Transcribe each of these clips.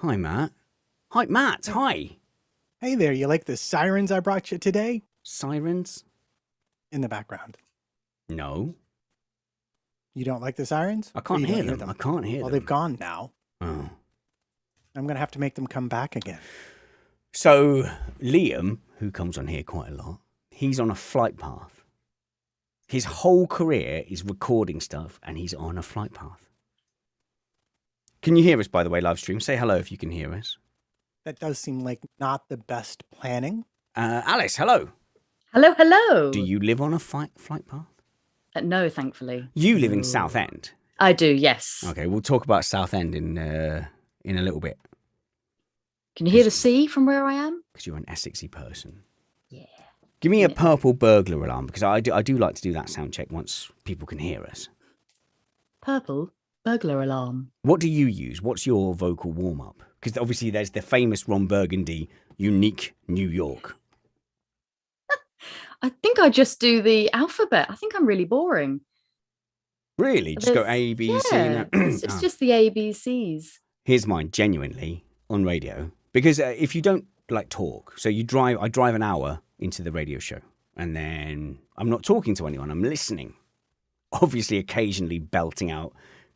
Hi, Matt. Hi, Matt. Hi. Hey there, you like the sirens I brought you today? Sirens? In the background. No. You don't like the sirens? I Or can't you hear don't them. I can't hear Well, them. they've gone now. Oh. I'm going to have to make them come back again. So, Liam, who comes on here quite a lot, he's on a flight path. His whole career is recording stuff, and he's on a flight path. Can you hear us, by the way, live stream? Say hello if you can hear us. That does seem like not the best planning. Alice, hello. Hello, hello. Do you live on a flight path? No, thankfully. You live in Southend. I do, yes. Okay, we'll talk about Southend in a little bit. Can you hear the sea from where I am? Because you're an Essexy person. Yeah. Give me a purple burglar alarm, because I do like to do that sound check once people can hear us. Purple burglar alarm. What do you use? What's your vocal warm-up? Because obviously there's the famous Ron Burgundy, Unique New York. I think I just do the alphabet. I think I'm really boring. Really? Just go A, B, C? Yeah, it's just the ABCs. Here's mine, genuinely, on radio. Because if you don't like talk, so I drive an hour into the radio show, and then I'm not talking to anyone, I'm listening. Obviously, occasionally belting out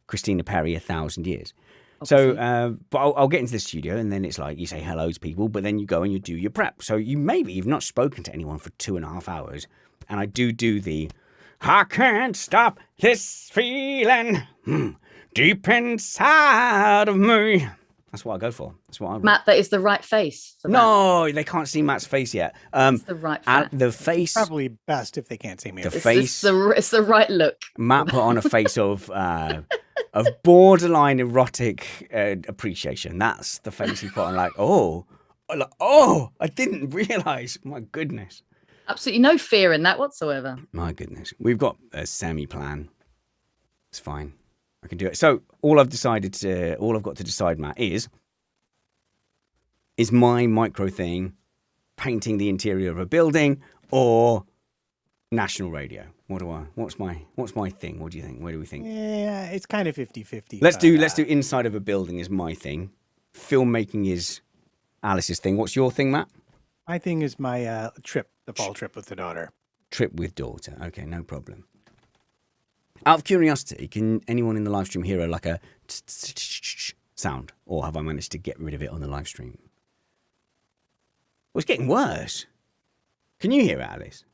Christina Perri 1,000 years. Obviously. So, but I'll get into the studio, and then it's like you say hello to people, but then you go and you do your prep. So you've not spoken to anyone for 2.5 hours, and I do the I can't stop this feeling deep inside of me. That's what I go for. That's what I. Matt, that is the right face. No, they can't see Matt's face yet. It's the right face. The face. It's probably best if they can't see me. The face. It's the right look. Matt put on a face of borderline erotic appreciation. That's the face he put on. Like, I didn't realize. My goodness. Absolutely no fear in that whatsoever. My goodness. We've got a semi-plan. It's fine. I can do it. So all I've got to decide, Matt, is my micro thing painting the interior of a building or national radio? What's my thing? What do you think? Where do we think? Yeah, it's kind of 50-50. Let's do inside of a building is my thing. Filmmaking is Alice's thing. What's your thing, Matt? My thing is my the fall trip with the daughter. Trip with daughter. Okay, no problem. Out of curiosity, can anyone in the live stream hear like a sound? Or have I managed to get rid of it on the live stream? Well, it's getting worse. Can you hear it, Alice?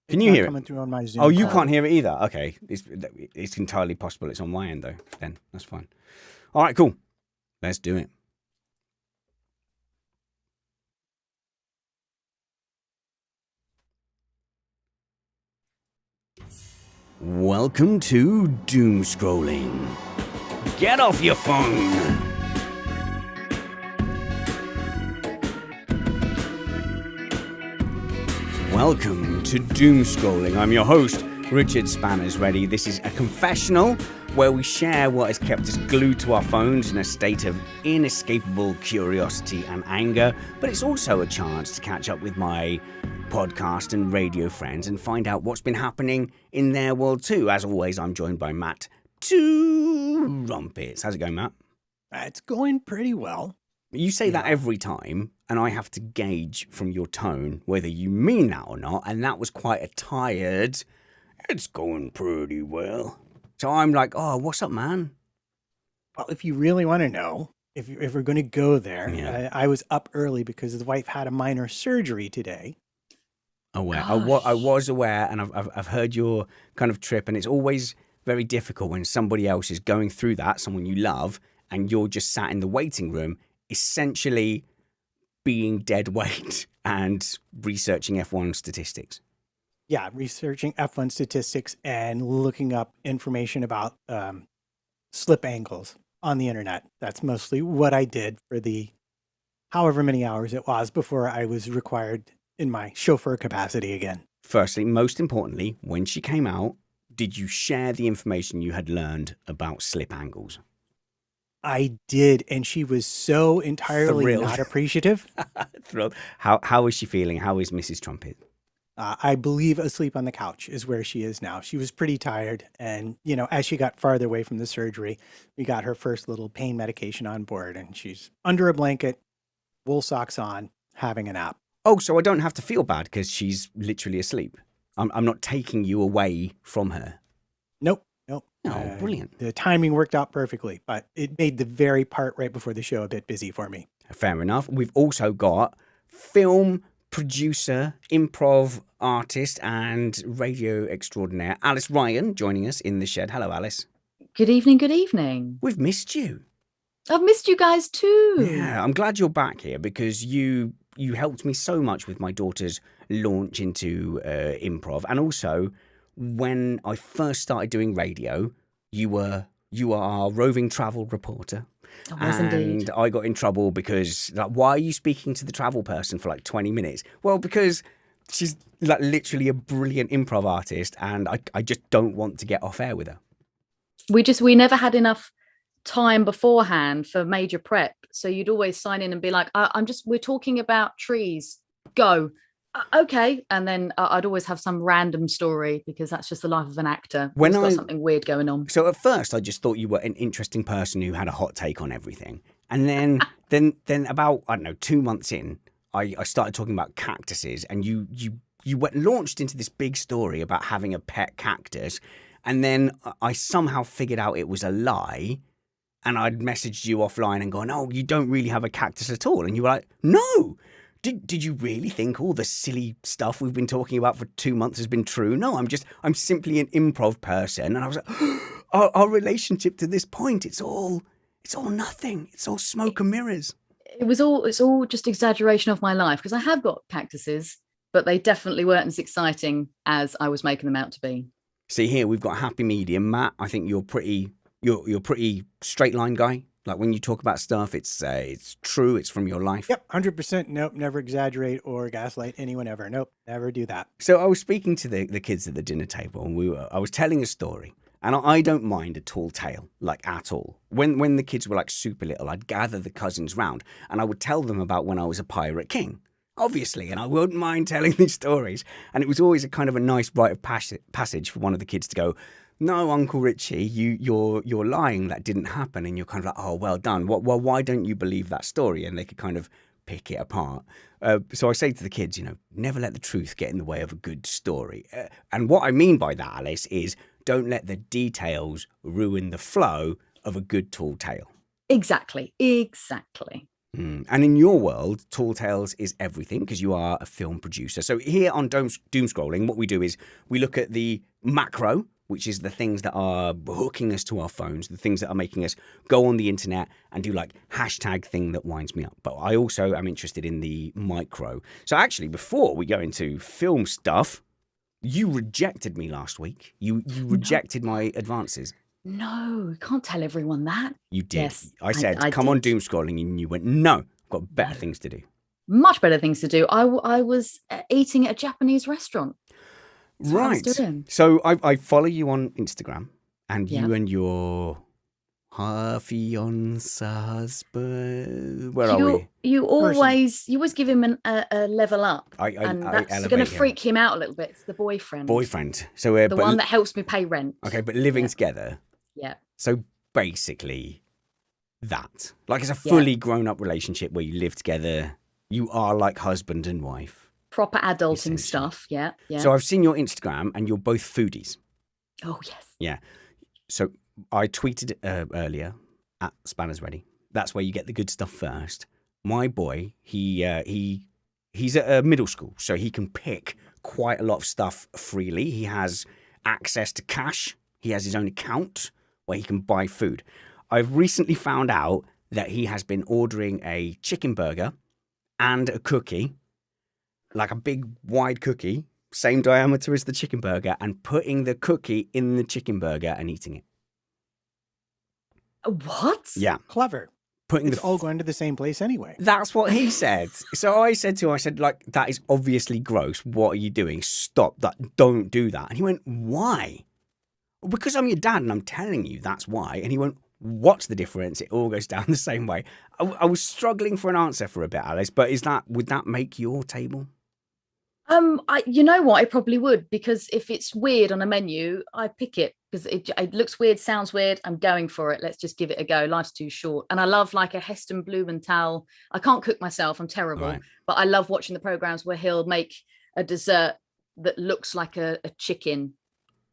Can you hear it? Coming through on my Zoom. Oh, you can't hear it either? Okay. It's entirely possible it's on my end, though. Then that's fine. All right, cool. Let's do it. Welcome to Doomscrolling. Get off your phone. Welcome to Doomscrolling. I'm your host, Richard Spanners Ready. This is a confessional where we share what has kept us glued to our phones in a state of inescapable curiosity and anger, but it's also a chance to catch up with my podcast and radio friends and find out what's been happening in their world too. As always, I'm joined by Matt Trumpets. How's it going, Matt? It's going pretty well. You say that every time, and I have to gauge from your tone whether you mean that or not, and that was quite a tired, it's going pretty well. So I'm like, oh, what's up, man? Well, if you really want to know, if we're going to go there, I was up early because his wife had a minor surgery today. Aware. I was aware, and I've heard your kind of trip, and it's always very difficult when somebody else is going through that, someone you love, and you're just sat in the waiting room, essentially being dead weight and researching F1 statistics. Yeah, researching F1 statistics and looking up information about slip angles on the internet. That's mostly what I did for the however many hours it was before I was required in my chauffeur capacity again. Firstly, most importantly, when she came out, did you share the information you had learned about slip angles? I did, and she was so entirely Thrilled. not appreciative. Thrilled. How is she feeling? How is Mrs. Trumpet? I believe asleep on the couch is where she is now. She was pretty tired. And, as she got farther away from the surgery, we got her first little pain medication on board, and she's under a blanket, wool socks on, having a nap. Oh, so I don't have to feel bad because she's literally asleep. I'm not taking you away from her. Nope. Oh, brilliant. The timing worked out perfectly, but it made the very part right before the show a bit busy for me. Fair enough. We've also got film producer, improv artist, and radio extraordinaire Alice Ryan joining us in the shed. Hello, Alice. Good evening. Good evening. We've missed you. I've missed you guys too. Yeah, I'm glad you're back here because you helped me so much with my daughter's launch into improv, and also when I first started doing radio, you are our roving travel reporter. I was indeed. And I got in trouble because, why are you speaking to the travel person for 20 minutes? Well, because she's literally a brilliant improv artist, and I just don't want to get off air with her. We never had enough time beforehand for major prep, so you'd always sign in and be like, we're talking about trees, go. Okay, and then I'd always have some random story because that's just the life of an actor. When got something weird going on. So at first, I just thought you were an interesting person who had a hot take on everything, and then about 2 months in, I started talking about cactuses, and you launched into this big story about having a pet cactus, and then I somehow figured out it was a lie, and I'd messaged you offline and gone, "Oh, you don't really have a cactus at all," and you were like, "No. Did you really think all the silly stuff we've been talking about for 2 months has been true? No, I'm simply an improv person." And I was like, our relationship to this point, it's all nothing. It's all smoke and mirrors. It's all just exaggeration of my life, because I have got cactuses, but they definitely weren't as exciting as I was making them out to be. See, here we've got a happy medium. Matt, I think you're pretty straight line guy. When you talk about stuff, it's true. It's from your life. Yep, 100%. Nope, never exaggerate or gaslight anyone ever. Nope, never do that. So I was speaking to the kids at the dinner table, and I was telling a story, and I don't mind a tall tale, at all. When the kids were super little, I'd gather the cousins round, and I would tell them about when I was a pirate king, obviously, and I wouldn't mind telling these stories. And it was always a kind of a nice rite of passage for one of the kids to go, "No, Uncle Richie, you're lying. That didn't happen." And you're kind of like, "Oh, well done. Well, why don't you believe that story?" And they could kind of pick it apart. So I say to the kids, never let the truth get in the way of a good story. And what I mean by that, Alice, is don't let the details ruin the flow of a good tall tale. Exactly. And in your world, tall tales is everything because you are a film producer. So here on Doomscrolling, what we do is we look at the macro, which is the things that are hooking us to our phones, the things that are making us go on the internet and do hashtag thing that winds me up. But I also am interested in the micro. So actually, before we go into film stuff, you rejected me last week. You rejected my advances. No, can't tell everyone that. You did. Yes, I said, come on Doomscrolling, and you went, "No, I've got better things to do." Much better things to do. I was eating at a Japanese restaurant. Right. So I follow you on Instagram, and you and your fiance husband. Where are we? You always give him a level up, and that's going to freak him out a little bit. It's the boyfriend. So the one that helps me pay rent. Okay, but living together. Yeah. So basically, that it's a fully grown up relationship where you live together. You are like husband and wife. Proper adulting stuff, yeah. So I've seen your Instagram, and you're both foodies. Oh, yes. Yeah. So I tweeted earlier at Spanners Ready. That's where you get the good stuff first. My boy, he's at a middle school, so he can pick quite a lot of stuff freely. He has access to cash. He has his own account where he can buy food. I've recently found out that he has been ordering a chicken burger and a cookie, a big wide cookie, same diameter as the chicken burger, and putting the cookie in the chicken burger and eating it. What? Yeah. Clever. It's all going to the same place anyway. That's what he said. So I said to him, that is obviously gross. What are you doing? Stop that. Don't do that. And he went, "Why?" "Well, because I'm your dad and I'm telling you that's why." And he went, "What's the difference? It all goes down the same way." I was struggling for an answer for a bit, Alice, but would that make your table? You know what? I probably would, because if it's weird on a menu, I pick it because it looks weird, sounds weird. I'm going for it. Let's just give it a go. Life's too short. And I love like a Heston Blumenthal. I can't cook myself. I'm terrible, Right. but I love watching the programs where he'll make a dessert that looks like a chicken,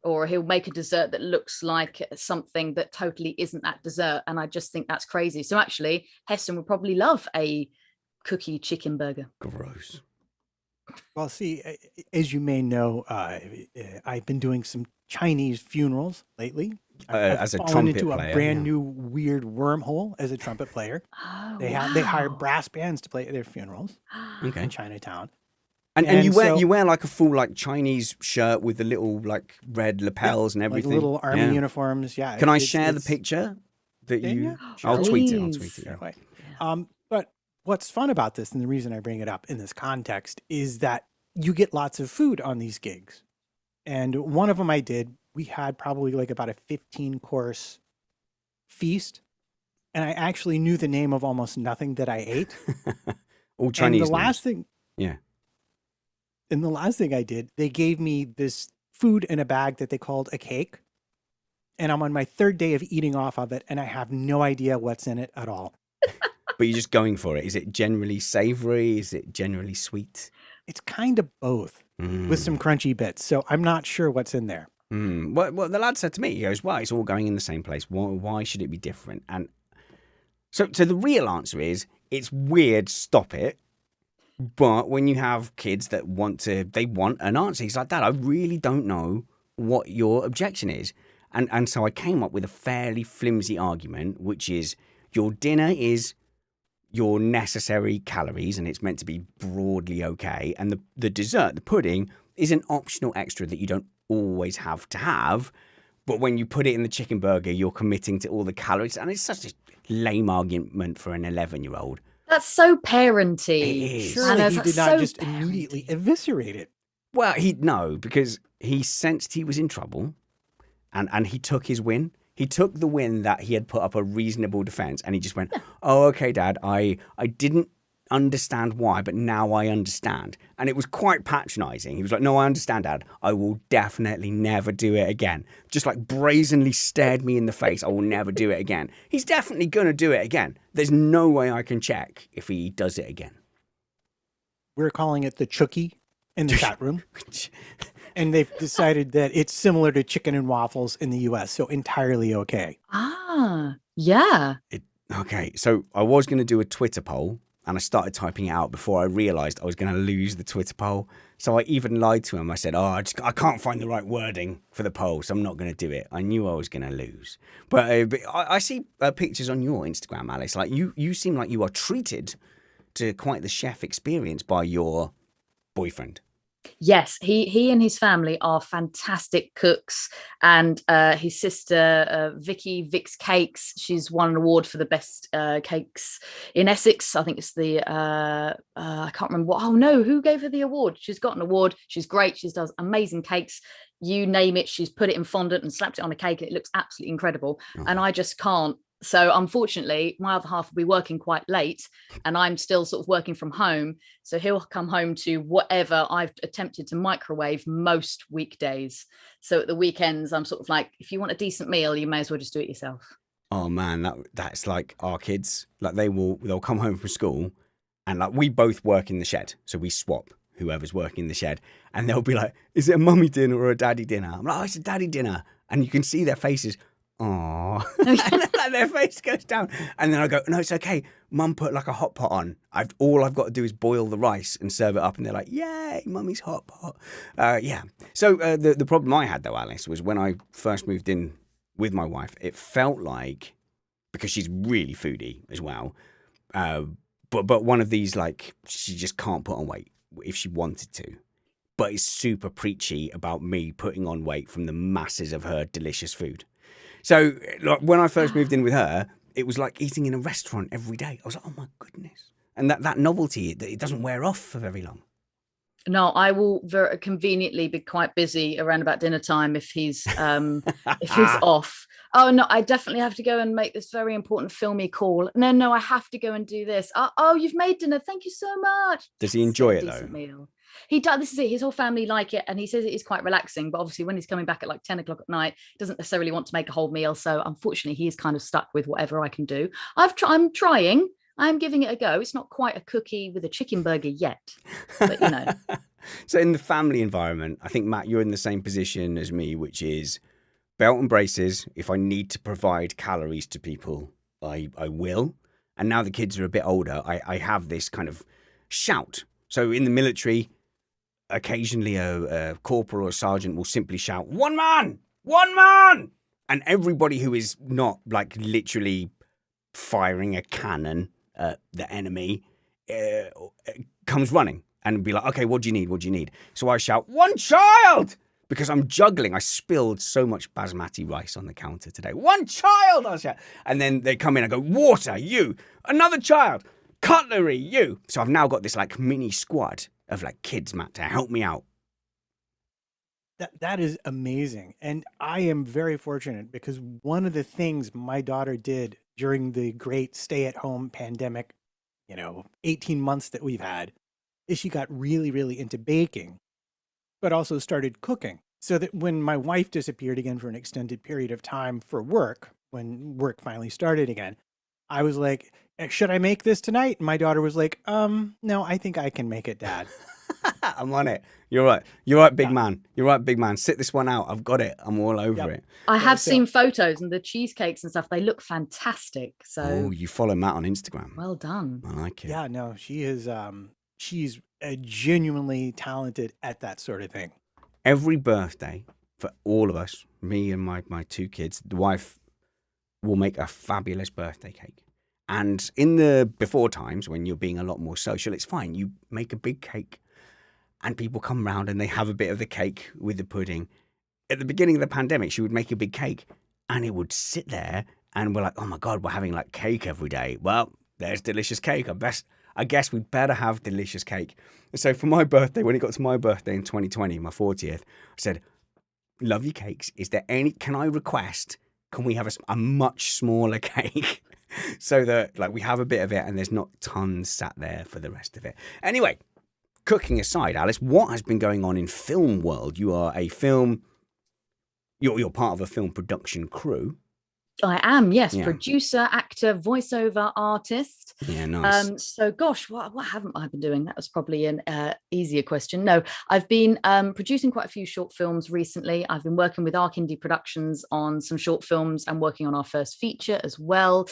or he'll make a dessert that looks like something that totally isn't that dessert. And I just think that's crazy. So actually, Heston would probably love a cookie chicken burger. Gross. Well, see, as you may know, I've been doing some Chinese funerals lately. I've As a fallen trumpet into player, a brand yeah. new weird wormhole as a trumpet player. Oh, They hire brass bands to play at their funerals Okay. in Chinatown. And you so- wear like a full like Chinese shirt with the little like red lapels and Like everything. little army Yeah. uniforms. Yeah. Can I it's- share the it's- picture that Yeah, you? yeah, I'll sure. tweet it. I'll Please. tweet it. Sure Yeah. way. But what's fun about this, and the reason I bring it up in this context, is that you get lots of food on these gigs. And one of them I did, we had probably like about a 15-course feast. And I actually knew the name of almost nothing that I ate. All Chinese. And the last names. thing, Yeah. and the last thing I did, they gave me this food in a bag that they called a cake. And I'm on my third day of eating off of it, and I have no idea what's in it at all. But you're just going for it. Is it generally savory? Is it generally sweet? It's kind of both with some crunchy bits. So I'm not sure what's in there. Well, the lad said to me, he goes, well, it's all going in the same place. Why should it be different? And so the real answer is, it's weird, stop it. But when you have kids that want an answer, he's like, Dad, I really don't know what your objection is. And so I came up with a fairly flimsy argument, which is your dinner is your necessary calories and it's meant to be broadly okay. And the dessert, the pudding, is an optional extra that you don't always have to have. But when you put it in the chicken burger, you're committing to all the calories. And it's such a lame argument for an 11-year-old. That's so parenty. It is. Surely Anna, he that's did not so just immediately eviscerate it. Well, no, because he sensed he was in trouble and he took his win. He took the win that he had put up a reasonable defense and he just went, oh, okay, Dad, I didn't understand why, but now I understand. And it was quite patronizing. He was like, no, I understand, Dad. I will definitely never do it again. Just like brazenly stared me in the face. I will never do it again. He's definitely going to do it again. There's no way I can check if he does it again. We're calling it the Chookie in the chat room. And they've decided that it's similar to chicken and waffles in the US, so entirely okay. Yeah. Okay, so I was going to do a Twitter poll and I started typing it out before I realized I was going to lose the Twitter poll. So I even lied to him. I said, I can't find the right wording for the poll, so I'm not going to do it. I knew I was going to lose. But I see pictures on your Instagram, Alice. Like you seem like you are treated to quite the chef experience by your boyfriend. Yes, he and his family are fantastic cooks, and his sister Vix Cakes, she's won an award for the best cakes in Essex. I think it's the I can't remember what. Oh no, who gave her the award? She's got an award. She's great. She does amazing cakes. You name it, she's put it in fondant and slapped it on a cake, and it looks absolutely incredible. And I just can't. So unfortunately, my other half will be working quite late and I'm still sort of working from home. So he'll come home to whatever I've attempted to microwave most weekdays. So at the weekends, I'm sort of like, if you want a decent meal, you may as well just do it yourself. Oh man, that's like our kids. Like they'll come home from school and like we both work in the shed. So we swap whoever's working in the shed and they'll be like, is it a mummy dinner or a daddy dinner? I'm like, oh, it's a daddy dinner. And you can see their faces. Oh, like their face goes down, and then I go, "No, it's okay. Mum put like a hot pot on. All I've got to do is boil the rice and serve it up." And they're like, "Yay, Mummy's hot pot." Yeah. So the problem I had though, Alice, was when I first moved in with my wife. It felt like, because she's really foodie as well, but one of these, like, she just can't put on weight if she wanted to. But it's super preachy about me putting on weight from the masses of her delicious food. So like, when I first moved in with her, it was like eating in a restaurant every day. I was like, oh my goodness. And that novelty, it doesn't wear off for very long. No, I will very conveniently be quite busy around about dinner time if he's off. Oh no, I definitely have to go and make this very important filmy call. No, I have to go and do this. Oh, you've made dinner. Thank you so much. Does he enjoy it Decent though? Meal. He does. This is it. His whole family like it, and he says it is quite relaxing. But obviously, when he's coming back at like 10 o'clock at night, he doesn't necessarily want to make a whole meal. So unfortunately, he is kind of stuck with whatever I can do. I'm trying. I'm giving it a go. It's not quite a cookie with a chicken burger yet, but you know. So in the family environment, I think, Matt, you're in the same position as me, which is belt and braces. If I need to provide calories to people, I will. And now the kids are a bit older, I have this kind of shout. So in the military, occasionally a corporal or a sergeant will simply shout, "One man! One man!" And everybody who is not like literally firing a cannon at the enemy comes running and be like, "Okay, what do you need? What do you need?" So I shout, "One child!" Because I'm juggling. I spilled so much basmati rice on the counter today. "One child!" I shout. And then they come in and go, "Water, you. Another child. Cutlery, you." So I've now got this like mini squad of like kids, Matt, to help me out. That is amazing. And I am very fortunate because one of the things my daughter did during the great stay-at-home pandemic, 18 months that we've had, is she got really, really into baking, but also started cooking. So that when my wife disappeared again for an extended period of time for work, when work finally started again, I was like, "Should I make this tonight?" And my daughter was like, "No, I think I can make it, Dad." I'm on it. You're right. You're right, big man. You're right, big man. Sit this one out. I've got it. I'm all over it. I have seen photos and the cheesecakes and stuff. They look fantastic. So Oh, you follow Matt on Instagram. Well done. I like it. Yeah, no, she is. She's genuinely talented at that sort of thing. Every birthday for all of us, me and my two kids, the wife will make a fabulous birthday cake. And in the before times when you're being a lot more social, it's fine. You make a big cake and people come round and they have a bit of the cake with the pudding. At the beginning of the pandemic, she would make a big cake and it would sit there and we're like, "Oh my God, we're having like cake every day." Well, there's delicious cake. I guess we'd better have delicious cake. So for my birthday, when it got to my birthday in 2020, my 40th, I said, "Lovely cakes. Can I request, can we have a much smaller cake?" So that like we have a bit of it and there's not tons sat there for the rest of it. Anyway, cooking aside, Alice, what has been going on in film world? You are you're part of a film production crew. I am, yes. Yeah. Producer, actor, voiceover artist. Yeah, nice. So gosh, what haven't I been doing? That was probably an easier question. No, I've been producing quite a few short films recently. I've been working with Arc Indie Productions on some short films and working on our first feature as well.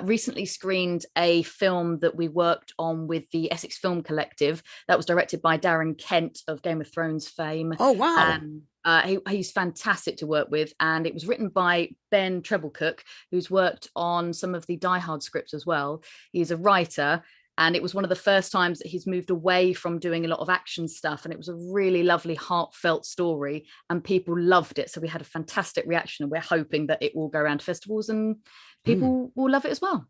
Recently screened a film that we worked on with the Essex Film Collective that was directed by Darren Kent of Game of Thrones fame. Oh, wow. He's fantastic to work with, and it was written by Ben Treblecook, who's worked on some of the Die Hard scripts as well. He's a writer, and it was one of the first times that he's moved away from doing a lot of action stuff, and it was a really lovely, heartfelt story, and people loved it. So we had a fantastic reaction, and we're hoping that it will go around to festivals and people will love it as well.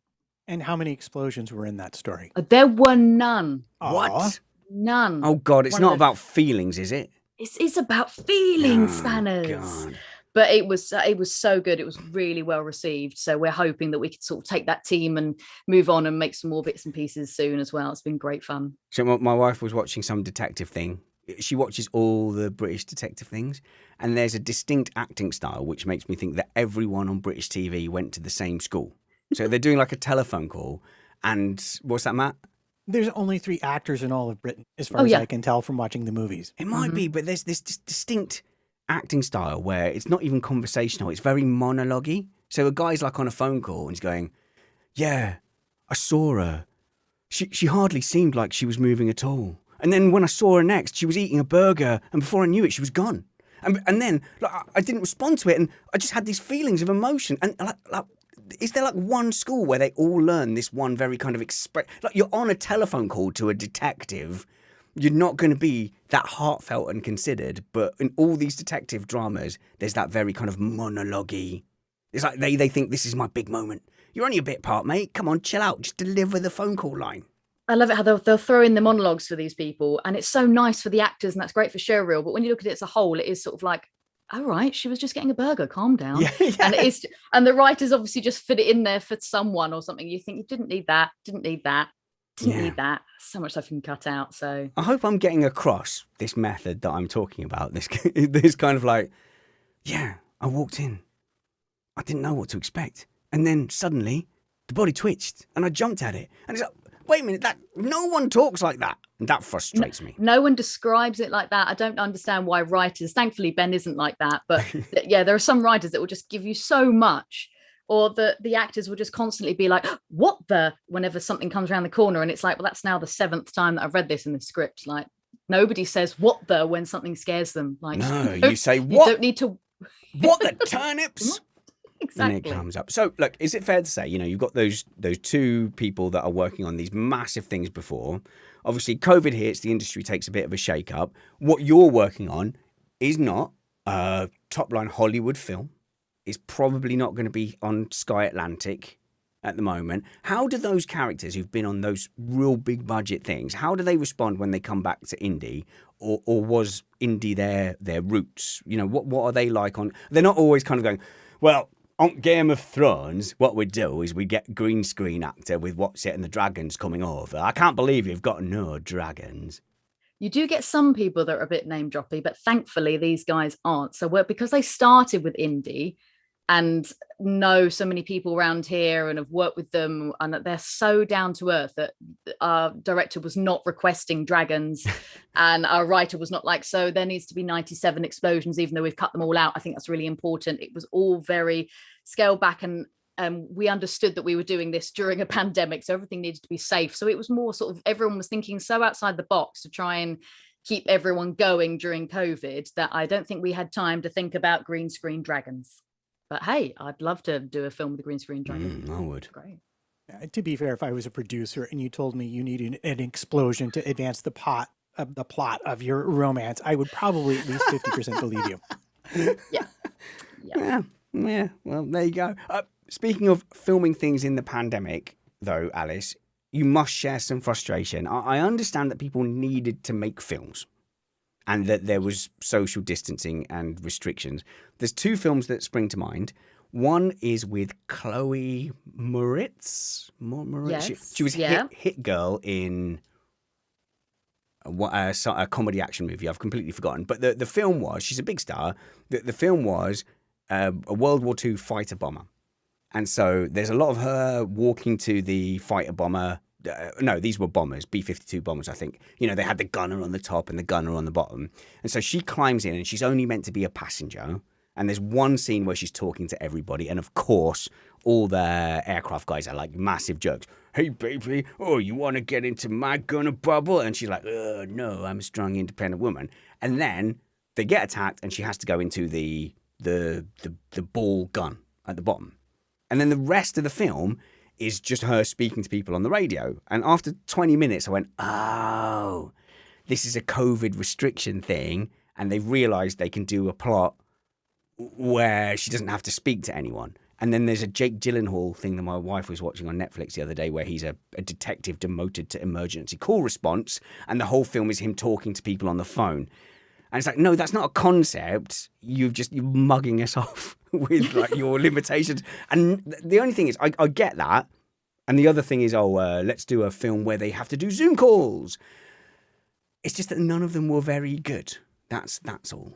And how many explosions were in that story? There were none. What? None. Oh, God, it's not about feelings, is it? It's about feelings, Spanners. God. But it was so good. It was really well received. So we're hoping that we could sort of take that team and move on and make some more bits and pieces soon as well. It's been great fun. So my wife was watching some detective thing. She watches all the British detective things, and there's a distinct acting style which makes me think that everyone on British TV went to the same school. So they're doing like a telephone call, and what's that, Matt? There's only 3 actors in all of Britain, as far as I can tell from watching the movies. It might be, but there's this distinct acting style where it's not even conversational. It's very monologue-y. So a guy's like on a phone call and he's going, "Yeah, I saw her. She hardly seemed like she was moving at all. And then when I saw her next, she was eating a burger, and before I knew it, she was gone. And then like, I didn't respond to it, and I just had these feelings of emotion. And like is there like one school where they all learn this one very kind of like you're on a telephone call to a detective, you're not going to be that heartfelt and considered, but in all these detective dramas there's that very kind of monologue-y. It's like they think this is my big moment. You're only a bit part, mate. Come on, chill out. Just deliver the phone call line. I love it how they'll throw in the monologues for these people, and it's so nice for the actors and that's great for showreel, but when you look at it as a whole, it is sort of like, all right, she was just getting a burger, calm down. Yeah. And the writers obviously just fit it in there for someone or something. You think you didn't need that. Didn't Yeah. need that. So much stuff you can cut out. So I hope I'm getting across this method that I'm talking about. This kind of like, yeah, I walked in. I didn't know what to expect. And then suddenly the body twitched and I jumped at it. And it's like, wait a minute, that no one talks like that. And that frustrates me. no one describes it like that. I don't understand why writers, thankfully Ben isn't like that, but yeah, there are some writers that will just give you so much, or the actors will just constantly be like, what the, whenever something comes around the corner, and it's like, well, that's now the 7th time that I've read this in the script. Like, nobody says what the when something scares them. Like, No, you say, you what? don't need to. What the turnips? Exactly. And it comes up. So, look, is it fair to say, you've got those two people that are working on these massive things before. Obviously, COVID hits, the industry takes a bit of a shake-up. What you're working on is not a top-line Hollywood film. It's probably not going to be on Sky Atlantic at the moment. How do those characters who've been on those real big-budget things, how do they respond when they come back to indie? Or was indie their roots? What are they like on... They're not always kind of going, well... On Game of Thrones, what we do is we get green screen actor with what's it and the dragons coming over. I can't believe you've got no dragons. You do get some people that are a bit name droppy, but thankfully these guys aren't. So because they started with indie and know so many people around here and have worked with them, and they're so down to earth that our director was not requesting dragons and our writer was not like, so there needs to be 97 explosions, even though we've cut them all out. I think that's really important. It was all very scaled back, and we understood that we were doing this during a pandemic, so everything needed to be safe. So it was more sort of, everyone was thinking so outside the box to try and keep everyone going during COVID that I don't think we had time to think about green screen dragons. But hey, I'd love to do a film with a green screen dragon. I would. Great. To be fair, if I was a producer and you told me you needed an explosion to advance the plot of your romance, I would probably at least 50% believe you. Yeah. Well, there you go. Speaking of filming things in the pandemic, though, Alice, you must share some frustration. I understand that people needed to make films and that there was social distancing and restrictions. There's 2 films that spring to mind. One is with Chloe Moritz. Yes. She was hit girl in a comedy action movie. I've completely forgotten. But the film was, she's a big star. The film was a World War II fighter bomber. And so there's a lot of her walking to the fighter bomber. No, these were bombers, B-52 bombers, I think. They had the gunner on the top and the gunner on the bottom. And so she climbs in and she's only meant to be a passenger. And there's one scene where she's talking to everybody. And of course, all the aircraft guys are like massive jerks. Hey, baby, you want to get into my gunner bubble? And she's like, no, I'm a strong, independent woman. And then they get attacked and she has to go into the ball gun at the bottom. And then the rest of the film is just her speaking to people on the radio. And after 20 minutes, I went, oh, this is a COVID restriction thing. And they've realized they can do a plot where she doesn't have to speak to anyone. And then there's a Jake Gyllenhaal thing that my wife was watching on Netflix the other day where he's a detective demoted to emergency call response. And the whole film is him talking to people on the phone. And it's like, no, that's not a concept. You're mugging us off with like your limitations. And the only thing is, I get that. And the other thing is, let's do a film where they have to do Zoom calls. It's just that none of them were very good. That's all.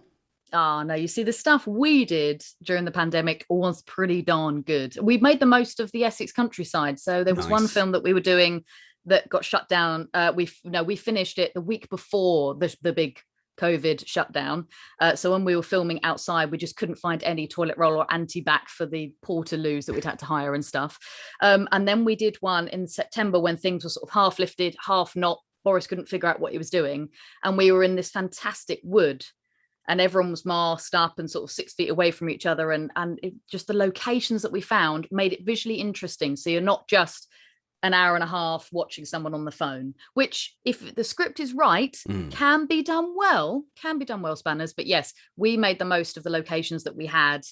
Oh, no, you see, the stuff we did during the pandemic was pretty darn good. We made the most of the Essex countryside. So there was one film that we were doing that got shut down. We finished it the week before the big COVID shutdown. So when we were filming outside, we just couldn't find any toilet roll or anti-bac for the portaloos that we'd had to hire and stuff. And then we did one in September when things were sort of half lifted, half not. Boris couldn't figure out what he was doing. And we were in this fantastic wood and everyone was masked up and sort of 6 feet away from each other. And just the locations that we found made it visually interesting. So you're not just an hour and a half watching someone on the phone, which if the script is right, can be done well, Spanners. But yes, we made the most of the locations that we had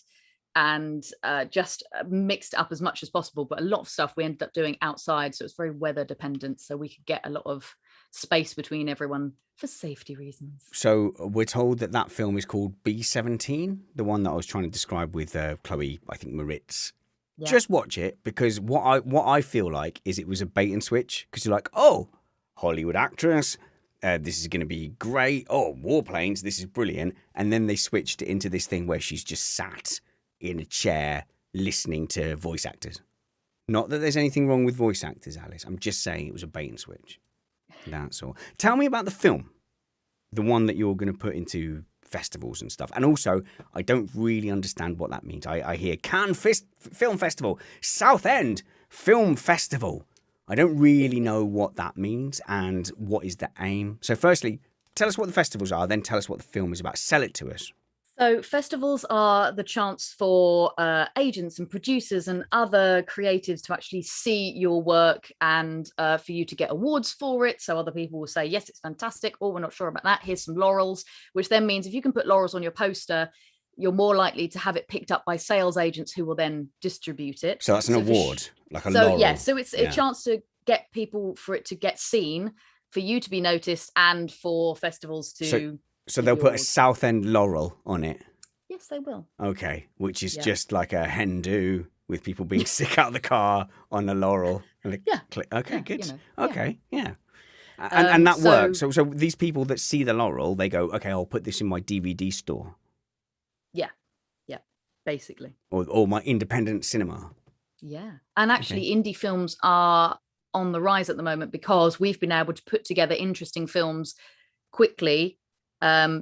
and just mixed up as much as possible. But a lot of stuff we ended up doing outside. So it's very weather dependent. So we could get a lot of space between everyone for safety reasons. So we're told that film is called B-17, the one that I was trying to describe with Chloe, I think, Moritz. Yeah. Just watch it, because what I feel like is it was a bait and switch, because you're like, oh, Hollywood actress, this is going to be great. Oh, warplanes, this is brilliant. And then they switched it into this thing where she's just sat in a chair listening to voice actors. Not that there's anything wrong with voice actors, Alice. I'm just saying it was a bait and switch. That's all. Tell me about the film, the one that you're going to put into festivals and stuff. And also, I don't really understand what that means. I hear Cannes Film Festival, Southend Film Festival. I don't really know what that means and what is the aim. So firstly, tell us what the festivals are, then tell us what the film is about. Sell it to us. So festivals are the chance for agents and producers and other creatives to actually see your work and for you to get awards for it. So other people will say, yes, it's fantastic, or we're not sure about that. Here's some laurels, which then means if you can put laurels on your poster, you're more likely to have it picked up by sales agents who will then distribute it. So that's an award, like a laurel. Yeah, so it's a chance to get people, for it to get seen, for you to be noticed, and for festivals to... So they'll put a Southend laurel on it? Yes, they will. Okay, which is just like a hen do with people being sick out of the car on a laurel. Okay, good. Okay, yeah. And that works. So these people that see the laurel, they go, okay, I'll put this in my DVD store. Yeah, basically. Or my independent cinema. Yeah. And actually, indie films are on the rise at the moment because we've been able to put together interesting films quickly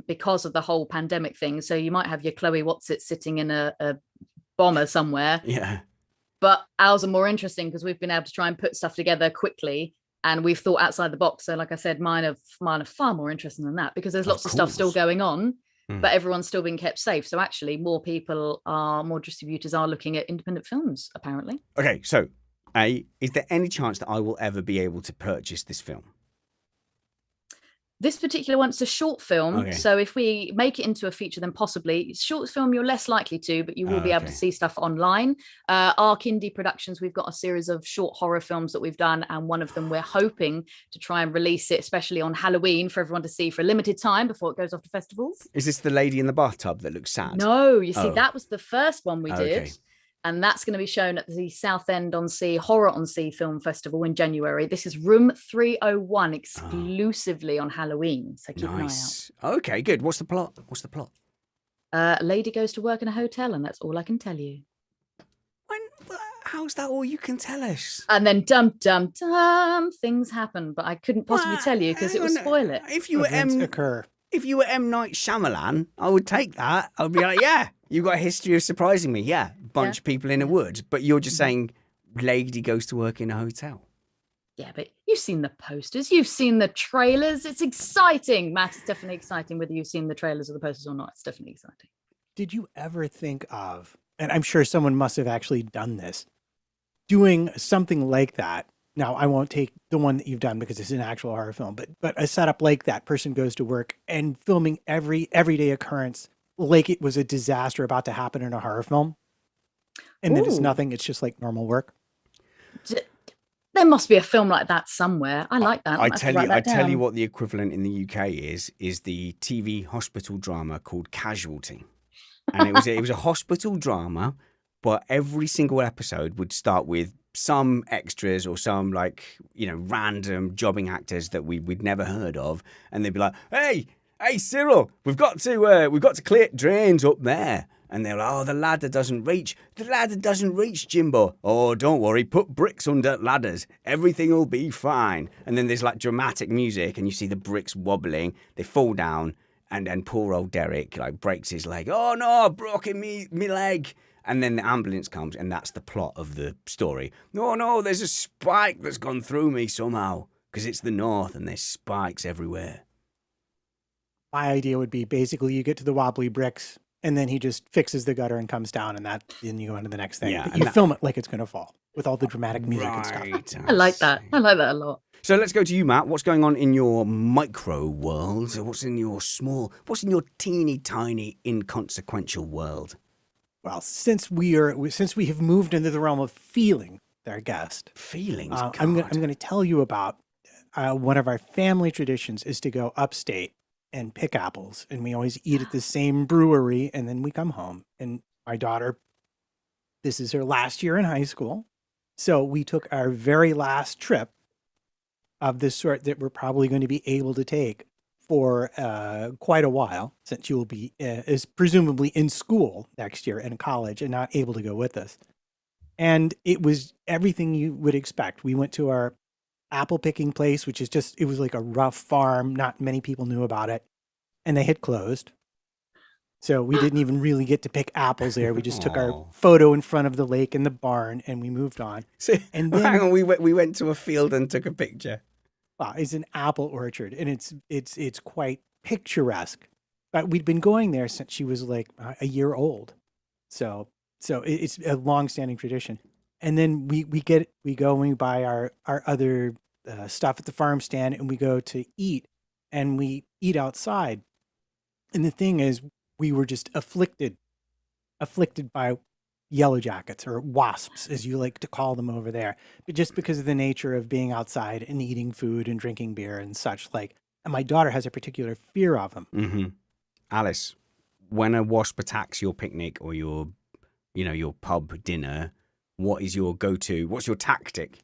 because of the whole pandemic thing. So you might have your Chloe Watsit sitting in a bomber somewhere. Yeah. But ours are more interesting because we've been able to try and put stuff together quickly, and we've thought outside the box. So like I said, mine are far more interesting than that, because there's lots of stuff still going on, but everyone's still being kept safe. So actually more distributors are looking at independent films, apparently. Okay, so is there any chance that I will ever be able to purchase this film? This particular one, it's a short film. Okay. So if we make it into a feature, then possibly. Short film, you're less likely to, but you will be able to see stuff online. Arc Indie Productions, we've got a series of short horror films that we've done, and one of them we're hoping to try and release it, especially on Halloween, for everyone to see for a limited time before it goes off to festivals. Is this the lady in the bathtub that looks sad? No, you see, that was the first one we did. And that's going to be shown at the Southend-on-Sea Horror on Sea Film Festival in January. This is Room 301, exclusively on Halloween. So keep an eye out. Okay, good. What's the plot? A lady goes to work in a hotel, and that's all I can tell you. How's that all you can tell us? And then things happen, but I couldn't possibly tell you because it would spoil it. If you were M Night Shyamalan, I would take that. I'd be like, yeah, you've got a history of surprising me. Yeah, bunch of people in a woods. But you're just saying lady goes to work in a hotel. Yeah, but you've seen the posters. You've seen the trailers. It's exciting. Matt, it's definitely exciting whether you've seen the trailers or the posters or not. It's definitely exciting. Did you ever think of, and I'm sure someone must have actually done this, doing something like that? Now, I won't take the one that you've done because it's an actual horror film, but a setup like that, person goes to work and filming every everyday occurrence like it was a disaster about to happen in a horror film. And then it's nothing. It's just like normal work. There must be a film like that somewhere. I like that. I tell you what the equivalent in the UK is the TV hospital drama called Casualty. And it was a hospital drama, but every single episode would start with some extras or some random jobbing actors that we'd never heard of, and they'd be like, hey Cyril, we've got to clear drains up there. And they're like, oh, the ladder doesn't reach, Jimbo. Oh, don't worry, put bricks under ladders, everything will be fine. And then there's like dramatic music, and you see the bricks wobbling, they fall down, and poor old Derek breaks his leg. Oh no, I've broken me leg. And then the ambulance comes, and that's the plot of the story. No, there's a spike that's gone through me somehow, because it's the north and there's spikes everywhere. My idea would be basically you get to the wobbly bricks, and then he just fixes the gutter and comes down, and then you go into the next thing. Yeah, but you film it like it's going to fall with all the dramatic music and stuff. I like that. I like that a lot. So let's go to you, Matt. What's going on in your micro world? What's in your teeny tiny inconsequential world? Well, since we have moved into the realm of feeling, our guest. Feelings. I'm going to tell you about one of our family traditions is to go upstate and pick apples, and we always eat at the same brewery, and then we come home, and my daughter This is her last year in high school. So we took our very last trip of this sort that we're probably going to be able to take for quite a while, since you will be is presumably in school next year in college and not able to go with us. And it was everything you would expect. We went to our apple picking place, which is just, it was like a rough farm. Not many people knew about it. And they had closed. So we didn't even really get to pick apples there. We just took our Aw. photo in front of the lake and the barn and we moved on. So, And hang then on, we went to a field and took a picture. it's an apple orchard and it's quite picturesque. But we'd been going there since she was like a year old. So it's a long-standing tradition. And then we go and we buy our other stuff at the farm stand and we go to eat and we eat outside. And the thing is, we were just afflicted by yellow jackets or wasps, as you like to call them over there. But just because of the nature of being outside and eating food and drinking beer and such, like, and my daughter has a particular fear of them. Mm-hmm. Alice, when a wasp attacks your picnic or your pub dinner, what is your go-to? What's your tactic?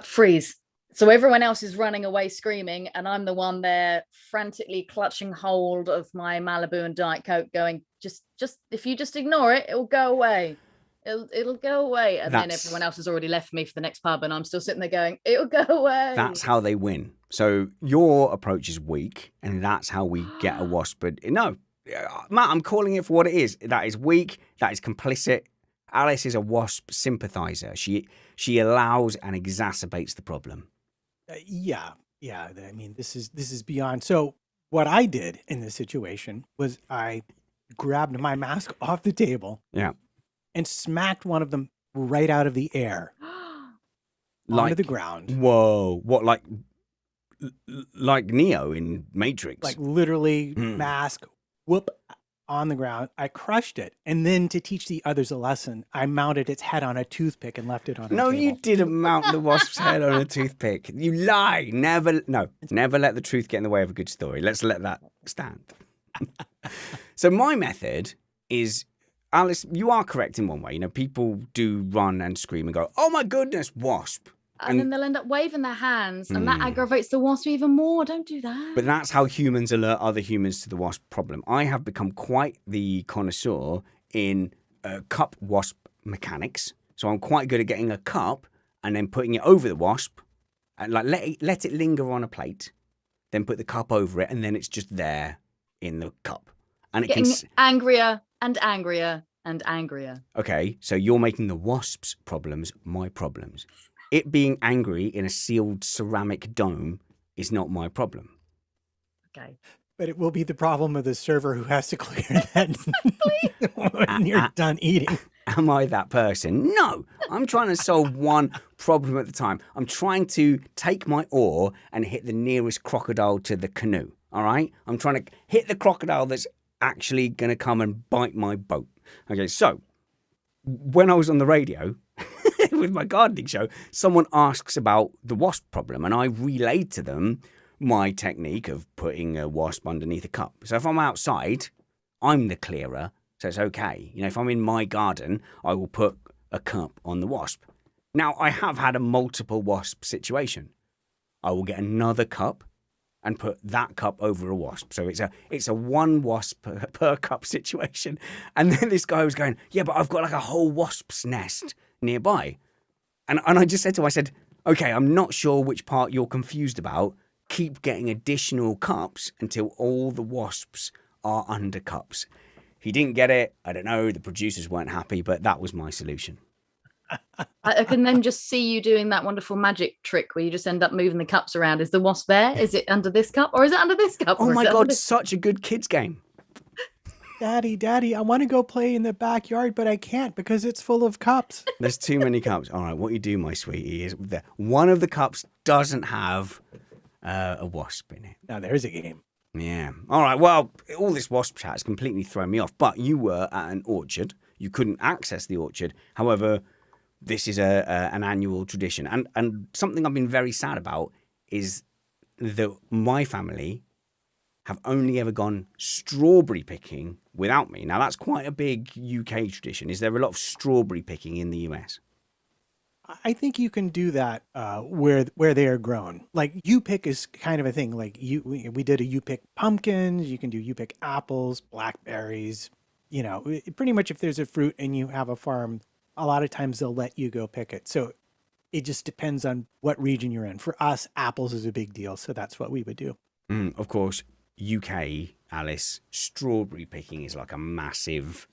Freeze. So everyone else is running away screaming, and I'm the one there frantically clutching hold of my Malibu and Diet Coke, going, just if you just ignore it, it'll go away. It'll go away. And then everyone else has already left me for the next pub, and I'm still sitting there going, it'll go away. That's how they win. So your approach is weak, and that's how we get a wasp. But no, Matt, I'm calling it for what it is. That is weak. That is complicit. Alice is a wasp sympathizer. She allows and exacerbates the problem. Yeah. I mean, this is beyond. So what I did in this situation was I grabbed my mask off the table, Yeah, and smacked one of them right out of the air onto the ground. Whoa! What, like Neo in Matrix? Like literally mask, whoop, on the ground. I crushed it. And then to teach the others a lesson, I mounted its head on a toothpick and left it on a No, table. you didn't mount the wasp's head on a toothpick. You lie. Never let the truth get in the way of a good story. Let's let that stand. So my method is, Alice, you are correct in one way. People do run and scream and go, "Oh my goodness, wasp!" And then they'll end up waving their hands, and that aggravates the wasp even more. Don't do that. But that's how humans alert other humans to the wasp problem. I have become quite the connoisseur in cup wasp mechanics. So I'm quite good at getting a cup and then putting it over the wasp, and let it linger on a plate, then put the cup over it, and then it's just there in the cup. And getting angrier and angrier and angrier. Okay, so you're making the wasp's problems my problems. It being angry in a sealed ceramic dome is not my problem. Okay. But it will be the problem of the server who has to clear that when you're done eating. Am I that person? No. I'm trying to solve one problem at a time. I'm trying to take my oar and hit the nearest crocodile to the canoe. All right? I'm trying to hit the crocodile that's actually going to come and bite my boat. Okay, so when I was on the radio with my gardening show, someone asks about the wasp problem, and I relayed to them my technique of putting a wasp underneath a cup. So if I'm outside, I'm the clearer, so it's okay. If I'm in my garden, I will put a cup on the wasp. Now, I have had a multiple wasp situation. I will get another cup and put that cup over a wasp. So it's a one wasp per cup situation. And then this guy was going, yeah, but I've got like a whole wasp's nest nearby. And I just said to him, I said, okay, I'm not sure which part you're confused about. Keep getting additional cups until all the wasps are under cups. He didn't get it. I don't know. The producers weren't happy, but that was my solution. I can then just see you doing that wonderful magic trick where you just end up moving the cups around. Is the wasp there? Is it under this cup? Or is it under this cup? Oh my God, such a good kids game. Daddy, I want to go play in the backyard, but I can't because it's full of cups. There's too many cups. All right, what you do, my sweetie, is one of the cups doesn't have a wasp in it. Now there's a game. Yeah. All right, well, all this wasp chat has completely thrown me off, but you were at an orchard. You couldn't access the orchard. However, this is an annual tradition. And something I've been very sad about is that my family have only ever gone strawberry picking without me. Now, that's quite a big UK tradition. Is there a lot of strawberry picking in the US? I think you can do that where they are grown. Like you pick is kind of a thing. Like we did a you pick pumpkins. You can do you pick apples, blackberries. You know, pretty much if there's a fruit and you have a farm, a lot of times they'll let you go pick it. So it just depends on what region you're in. For us, apples is a big deal, so that's what we would do. Of course, UK, Alice, strawberry picking is like a massive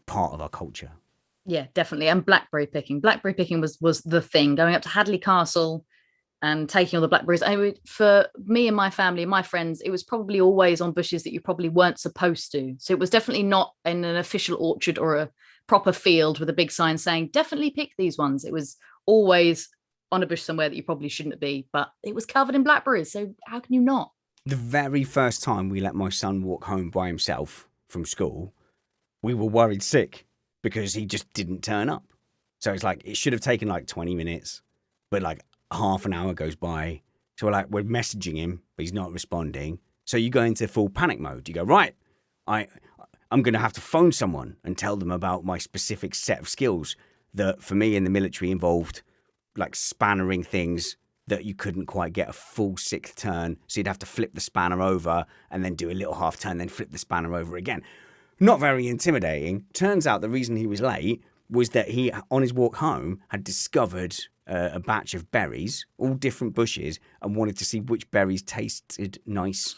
part of our culture. Yeah, definitely. And blackberry picking. Blackberry picking was the thing. Going up to Hadley Castle and taking all the blackberries. For me and my family and my friends, it was probably always on bushes that you probably weren't supposed to. So it was definitely not in an official orchard or a proper field with a big sign saying, definitely pick these ones. It was always on a bush somewhere that you probably shouldn't be, but it was covered in blackberries. So how can you not? The very first time we let my son walk home by himself from school, we were worried sick because he just didn't turn up. So it's like, it should have taken like 20 minutes, but like half an hour goes by. So we're messaging him, but he's not responding. So you go into full panic mode. You go, right, I'm going to have to phone someone and tell them about my specific set of skills that for me in the military involved like spannering things that you couldn't quite get a full sixth turn. So you'd have to flip the spanner over and then do a little half turn, then flip the spanner over again. Not very intimidating. Turns out the reason he was late was that he, on his walk home, had discovered a batch of berries, all different bushes, and wanted to see which berries tasted nice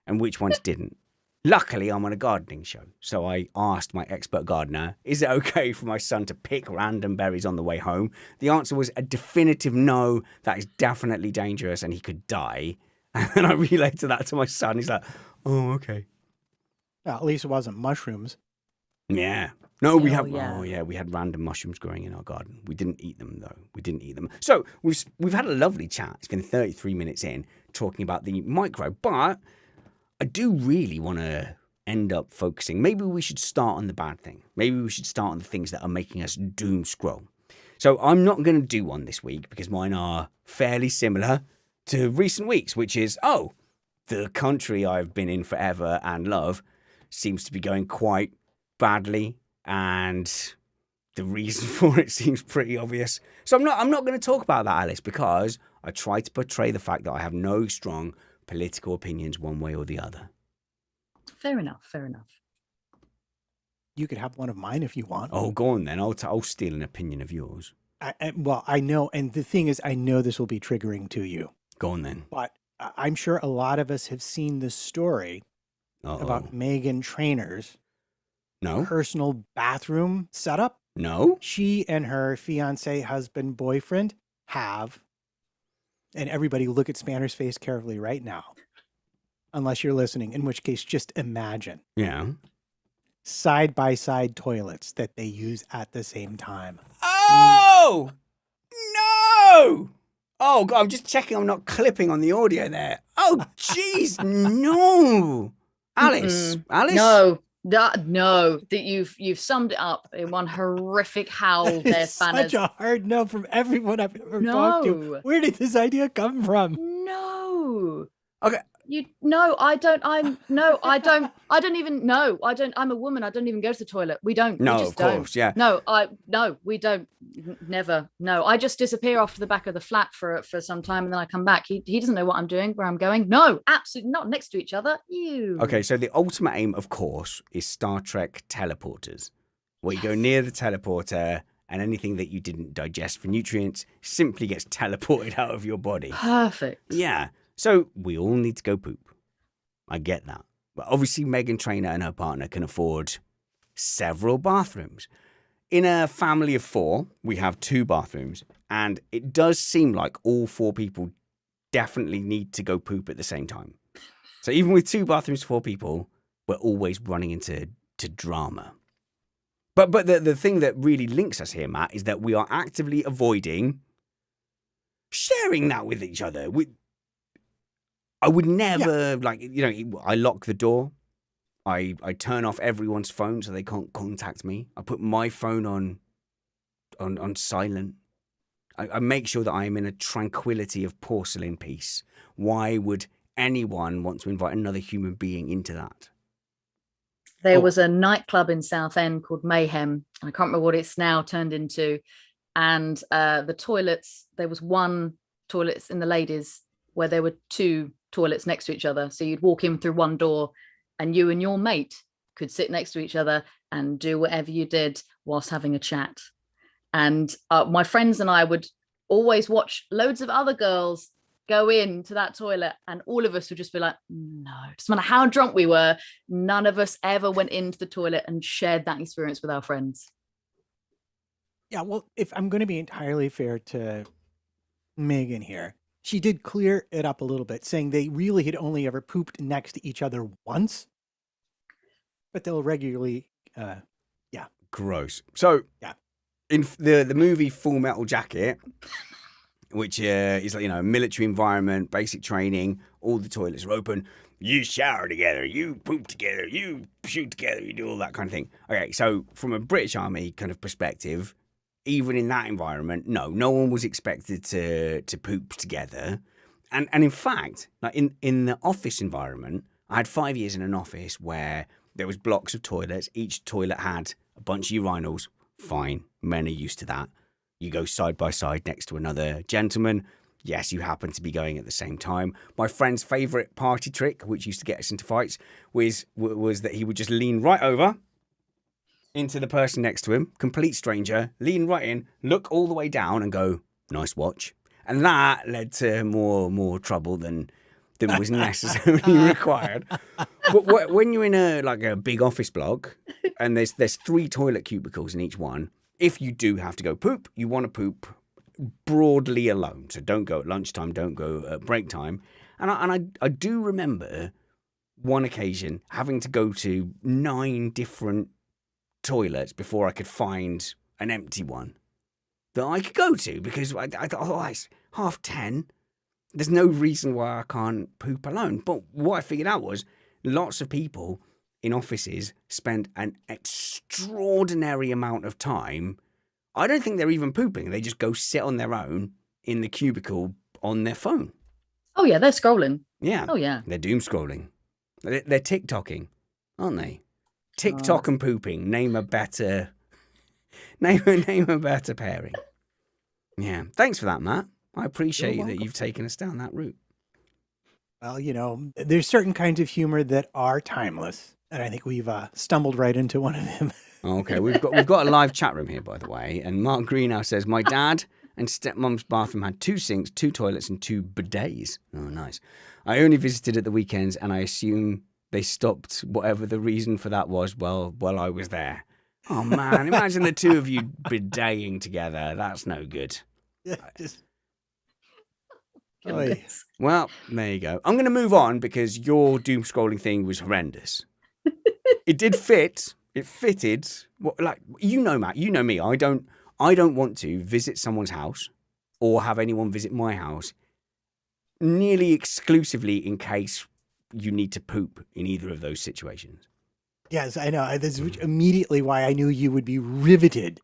and which ones didn't. Luckily, I'm on a gardening show, so I asked my expert gardener, is it okay for my son to pick random berries on the way home? The answer was a definitive no, that is definitely dangerous and he could die. And then I relayed that to my son. He's like, oh, okay. Well, at least it wasn't mushrooms. Yeah. No, we yeah. we had random mushrooms growing in our garden. We didn't eat them though. We didn't eat them. So we've had a lovely chat. It's been 33 minutes in talking about the micro, but I do really want to end up focusing. Maybe we should start on the bad thing. Maybe we should start on the things that are making us doom scroll. So I'm not going to do one this week because mine are fairly similar to recent weeks, which is, the country I've been in forever and love seems to be going quite badly, and the reason for it seems pretty obvious. So I'm not going to talk about that, Alice, because I try to portray the fact that I have no strong political opinions one way or the other. Fair enough. You could have one of mine if you want. Oh, go on then. I'll steal an opinion of yours. Well, I know, and the thing is, I know this will be triggering to you. Go on then. But I'm sure a lot of us have seen this story about Meghan Trainor's personal bathroom setup. No? She and her fiance, husband, boyfriend have, and everybody look at Spanner's face carefully right now, unless you're listening, in which case just imagine. Yeah. Side-by-side toilets that they use at the same time. Oh! No! Oh, God, I'm just checking I'm not clipping on the audio there. Oh, jeez, no. Alice? Alice? No, that you've summed it up in one horrific howl there, Spanners. Such a hard no from everyone I've ever talked to. Where did this idea come from? No. Okay. I don't even know. I'm a woman. I don't even go to the toilet. We don't. No, we just of course, don't. yeah. We don't. Never. No, I just disappear off to the back of the flat for some time and then I come back. He doesn't know what I'm doing, where I'm going. No, absolutely not next to each other. Ew. Okay, so the ultimate aim, of course, is Star Trek teleporters, where you go near the teleporter and anything that you didn't digest for nutrients simply gets teleported out of your body. Perfect. Yeah. So we all need to go poop. I get that. But obviously Meghan Trainor and her partner can afford several bathrooms. In a family of 4, we have 2 bathrooms. And it does seem like all 4 people definitely need to go poop at the same time. So even with 2 bathrooms, 4 people, we're always running into drama. But the thing that really links us here, Matt, is that we are actively avoiding sharing that with each other. I would never, I lock the door. I turn off everyone's phone so they can't contact me. I put my phone on silent. I make sure that I am in a tranquility of porcelain peace. Why would anyone want to invite another human being into that? There was a nightclub in Southend called Mayhem. I can't remember what it's now turned into. And the toilets, there was one toilet in the ladies where there were two toilets next to each other. So you'd walk in through one door and you and your mate could sit next to each other and do whatever you did whilst having a chat. And my friends and I would always watch loads of other girls go into that toilet, and all of us would just be like, no, doesn't matter how drunk we were, none of us ever went into the toilet and shared that experience with our friends. Yeah, well, if I'm going to be entirely fair to Megan here, she did clear it up a little bit, saying they really had only ever pooped next to each other once, but they'll regularly, Gross. So, yeah, in the movie Full Metal Jacket, which is like, a military environment, basic training, all the toilets are open. You shower together, you poop together, you shoot together, you do all that kind of thing. Okay, so from a British Army kind of perspective, even in that environment, no one was expected to poop together. And in fact, like in the office environment, I had 5 years in an office where there was blocks of toilets. Each toilet had a bunch of urinals. Fine, men are used to that. You go side by side next to another gentleman. Yes, you happen to be going at the same time. My friend's favourite party trick, which used to get us into fights, was that he would just lean right over into the person next to him, complete stranger, lean right in, look all the way down and go, nice watch. And that led to more trouble than was necessarily required. But when you're in a big office block and there's 3 toilet cubicles in each one, if you do have to go poop, you want to poop broadly alone. So don't go at lunchtime, don't go at break time. And I do remember one occasion having to go to 9 different toilets before I could find an empty one that I could go to, because I thought, oh, it's 10:30. There's no reason why I can't poop alone. But what I figured out was lots of people in offices spend an extraordinary amount of time. I don't think they're even pooping. They just go sit on their own in the cubicle on their phone. Oh, yeah, they're scrolling. Yeah. Oh, yeah. They're doom scrolling. They're TikToking, aren't they? TikTok and pooping. Name a better pairing. Yeah. Thanks for that, Matt. I appreciate that you've taken us down that route. Well, there's certain kinds of humor that are timeless, and I think we've stumbled right into one of them. Okay, we've got a live chat room here, by the way, and Mark Greenhouse says, my dad and stepmom's bathroom had 2 sinks, 2 toilets, and 2 bidets. Oh, nice. I only visited at the weekends, and I assume they stopped whatever the reason for that was while I was there. Oh, man, imagine the 2 of you bideting together. That's no good. Yeah, just... Well, there you go. I'm going to move on because your doom scrolling thing was horrendous. It did fit. It fitted. Matt, you know me. I don't want to visit someone's house or have anyone visit my house nearly exclusively in case you need to poop in either of those situations. Yes, I know. This is immediately why I knew you would be riveted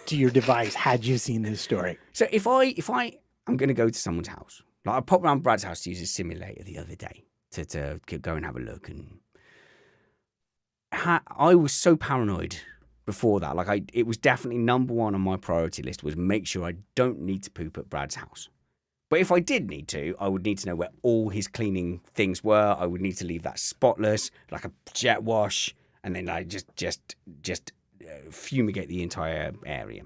to your device had you seen this story. So if I'm going to go to someone's house, like I popped around Brad's house to use a simulator the other day to go and have a look, and I was so paranoid before that. It was definitely number 1 on my priority list was make sure I don't need to poop at Brad's house. But if I did need to, I would need to know where all his cleaning things were. I would need to leave that spotless, like a jet wash, and then I just fumigate the entire area.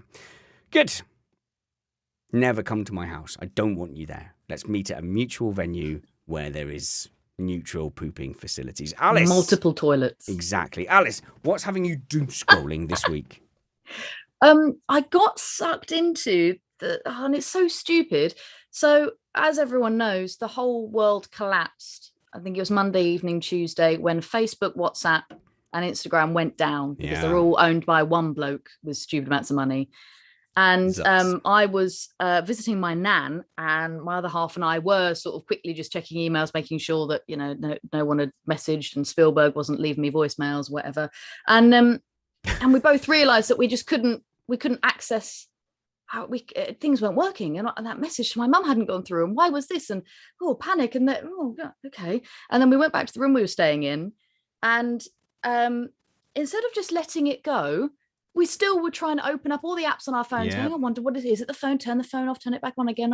Good. Never come to my house. I don't want you there. Let's meet at a mutual venue where there is neutral pooping facilities. Alice. Multiple toilets. Exactly. Alice, what's having you doom scrolling this week? I got sucked into and it's so stupid. So as everyone knows, the whole world collapsed. I think it was Monday evening, Tuesday, when Facebook, WhatsApp and Instagram went down because they're all owned by one bloke with stupid amounts of money. And I was visiting my nan, and my other half and I were sort of quickly just checking emails, making sure that, no one had messaged and Spielberg wasn't leaving me voicemails, whatever. And we both realized that we couldn't access things weren't working, and that message to my mum hadn't gone through, and why was this? And panic, and that, okay. And then we went back to the room we were staying in, and instead of just letting it go, we still were trying to open up all the apps on our phones, going, I wonder what it is. Is it the phone? Turn the phone off, turn it back on again.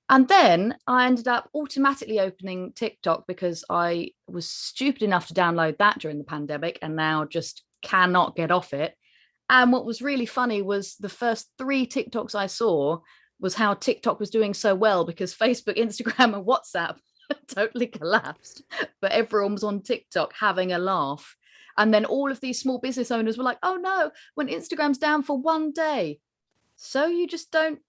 And then I ended up automatically opening TikTok because I was stupid enough to download that during the pandemic, and now just cannot get off it. And what was really funny was the first 3 TikToks I saw was how TikTok was doing so well because Facebook, Instagram, and WhatsApp totally collapsed. But everyone was on TikTok having a laugh. And then all of these small business owners were like, oh no, when Instagram's down for one day. So you just don't,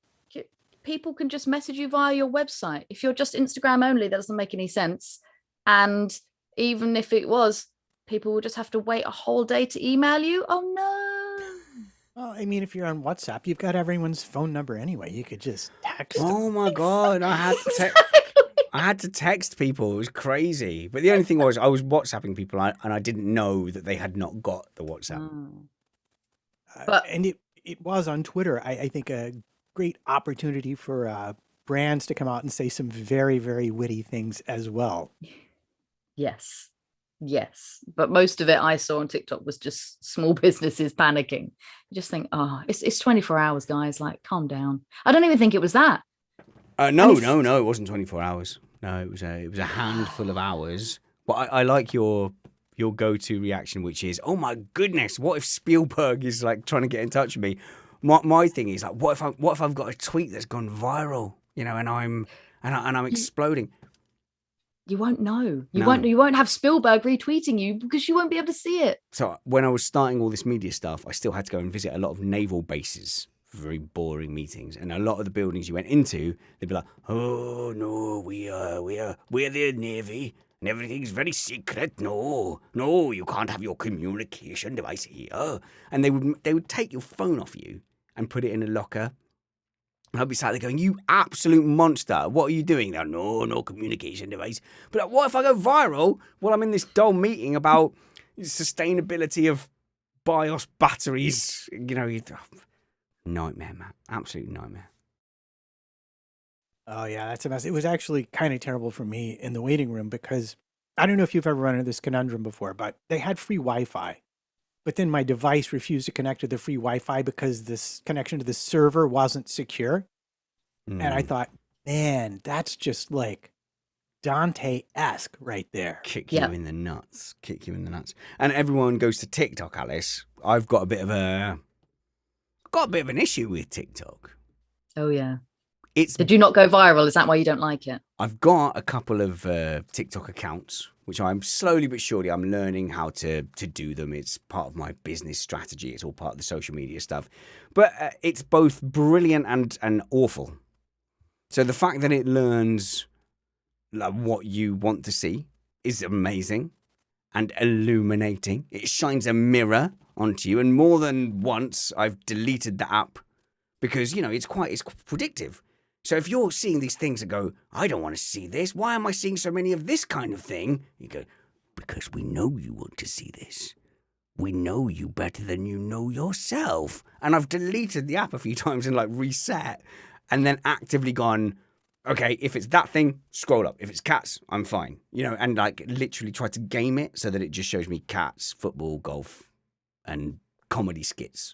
people can just message you via your website. If you're just Instagram only, that doesn't make any sense. And even if it was, people will just have to wait a whole day to email you. Oh no. Well, I mean, if you're on WhatsApp, you've got everyone's phone number anyway. You could just text. Oh my God. I had to text people. It was crazy. But the only thing was I was WhatsApping people and I didn't know that they had not got the WhatsApp. And it was on Twitter, I think, a great opportunity for brands to come out and say some very, very witty things as well. Yes. But most of it I saw on TikTok was just small businesses panicking. You just think, it's 24 hours, guys. Like, calm down. I don't even think it was that. No, it wasn't 24 hours. No, it was a handful of hours. But I like your go-to reaction, which is, oh my goodness, what if Spielberg is like trying to get in touch with me? My thing is like, what if I've got a tweet that's gone viral, and I'm exploding. You won't know. You won't have Spielberg retweeting you because you won't be able to see it. So when I was starting all this media stuff, I still had to go and visit a lot of naval bases for very boring meetings. And a lot of the buildings you went into, they'd be like, oh no, we're the Navy and everything's very secret. No, you can't have your communication device here. And they would take your phone off you and put it in a locker. And I'd be sat there going, you absolute monster. What are you doing there? No communication device. But what if I go viral while I'm in this dull meeting about sustainability of BIOS batteries? Nightmare, man. Absolute nightmare. Oh, yeah, that's a mess. It was actually kind of terrible for me in the waiting room because I don't know if you've ever run into this conundrum before, but they had free Wi-Fi. But then my device refused to connect to the free Wi-Fi because this connection to the server wasn't secure. And I thought, man, that's just like Dante-esque right there. Kick you in the nuts. And everyone goes to TikTok, Alice. I've got a bit of an issue with TikTok. Oh, yeah. Did you not go viral? Is that why you don't like it? I've got a couple of TikTok accounts, which I'm slowly but surely I'm learning how to do them. It's part of my business strategy. It's all part of the social media stuff. But it's both brilliant and awful. So the fact that it learns like what you want to see is amazing and illuminating. It shines a mirror onto you. And more than once, I've deleted the app because, it's predictive. So if you're seeing these things and go, I don't want to see this. Why am I seeing so many of this kind of thing? You go, because we know you want to see this. We know you better than you know yourself. And I've deleted the app a few times and like reset and then actively gone, okay, if it's that thing, scroll up. If it's cats, I'm fine. And like literally try to game it so that it just shows me cats, football, golf, and comedy skits.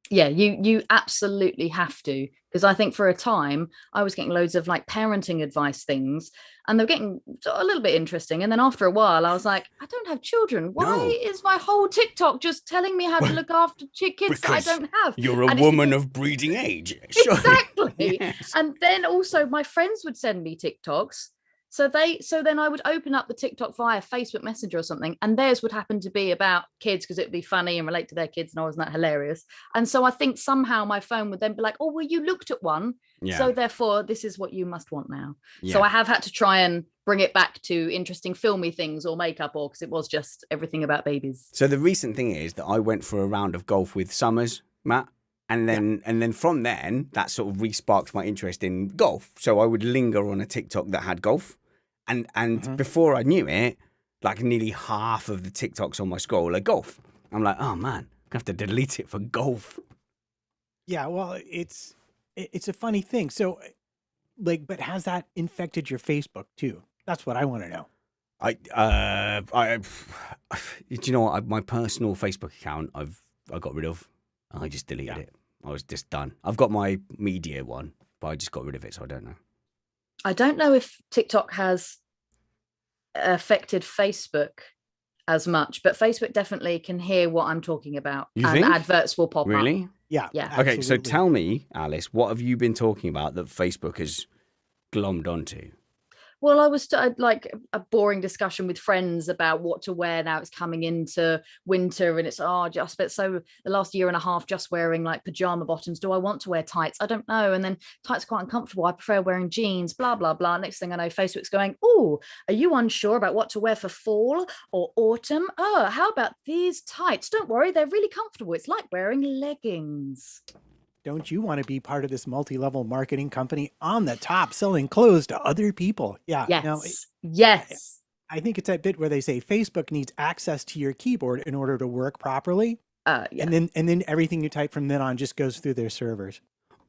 Yeah, you absolutely have to, because I think for a time I was getting loads of like parenting advice things and they're getting a little bit interesting, and then after a while I was like, I don't have children. Why is my whole TikTok just telling me how to look after kids that I don't have? You're a woman of breeding age. Sure. Exactly. Yes. And then also my friends would send me TikToks. So then I would open up the TikTok via Facebook Messenger or something, and theirs would happen to be about kids because it would be funny and relate to their kids, and I wasn't that hilarious. And so I think somehow my phone would then be like, oh, well, you looked at one. Yeah. So therefore, this is what you must want now. Yeah. So I have had to try and bring it back to interesting filmy things or makeup, or because it was just everything about babies. So the recent thing is that I went for a round of golf with Summers, Matt. And then from then, that sort of re-sparked my interest in golf. So I would linger on a TikTok that had golf. And before I knew it, like nearly half of the TikToks on my scroll are golf. I'm like, oh man, I have to delete it for golf. Yeah, well, it's a funny thing. So, like, but has that infected your Facebook too? That's what I want to know. Do you know what? My personal Facebook account, I got rid of. I just deleted Yeah. it. I was just done. I've got my media one, but I just got rid of it, so I don't know. I don't know if TikTok has affected Facebook as much, but Facebook definitely can hear what I'm talking about, You and think? adverts will pop up. Really? Yeah. Yeah. Okay, so Absolutely. tell me, Alice, what have you been talking about that Facebook has glommed onto? Well, I was like a boring discussion with friends about what to wear now. It's coming into winter, and it's just spent so the last year and a half just wearing like pajama bottoms. Do I want to wear tights? I don't know. And then tights are quite uncomfortable. I prefer wearing jeans. Blah blah blah. Next thing I know, Facebook's going, "Oh, are you unsure about what to wear for fall or autumn? Oh, how about these tights? Don't worry, they're really comfortable. It's like wearing leggings." Don't you want to be part of this multi-level marketing company on the top selling clothes to other people? Yeah. No, Yes. I think it's that bit where they say Facebook needs access to your keyboard in order to work properly. Yeah. And then everything you type from then on just goes through their servers.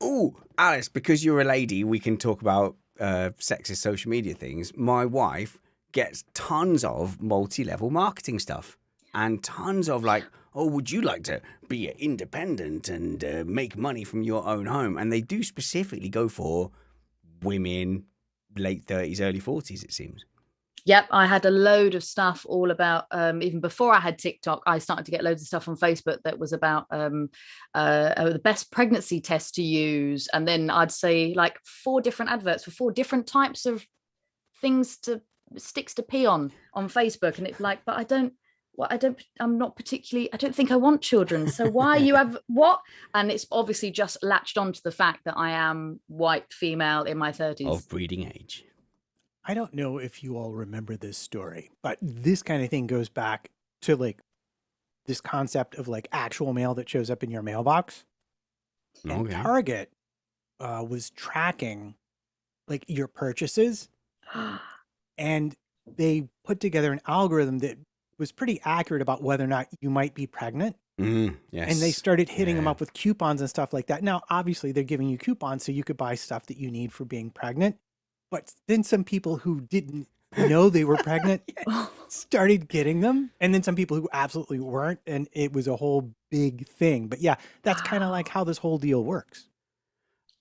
Oh, Alice, because you're a lady, we can talk about sexist social media things. My wife gets tons of multi-level marketing stuff and tons of like, oh, would you like to be independent and make money from your own home? And they do specifically go for women, late 30s, early 40s, it seems. Yep, I had a load of stuff all about, even before I had TikTok, I started to get loads of stuff on Facebook that was about the best pregnancy test to use. And then I'd say like 4 different adverts for 4 different types of sticks to pee on Facebook. And it's like, but I'm not particularly, I don't think I want children. So why you have what? And it's obviously just latched onto the fact that I am white female in my 30s. Of breeding age. I don't know if you all remember this story, but this kind of thing goes back to like this concept of like actual mail that shows up in your mailbox. And Okay. Target was tracking like your purchases, and they put together an algorithm that was pretty accurate about whether or not you might be pregnant. Yes. And they started hitting them up with coupons and stuff like that. Now, obviously, they're giving you coupons so you could buy stuff that you need for being pregnant. But then some people who didn't know they were pregnant started getting them. And then some people who absolutely weren't. And it was a whole big thing. But yeah, that's kind of like how this whole deal works.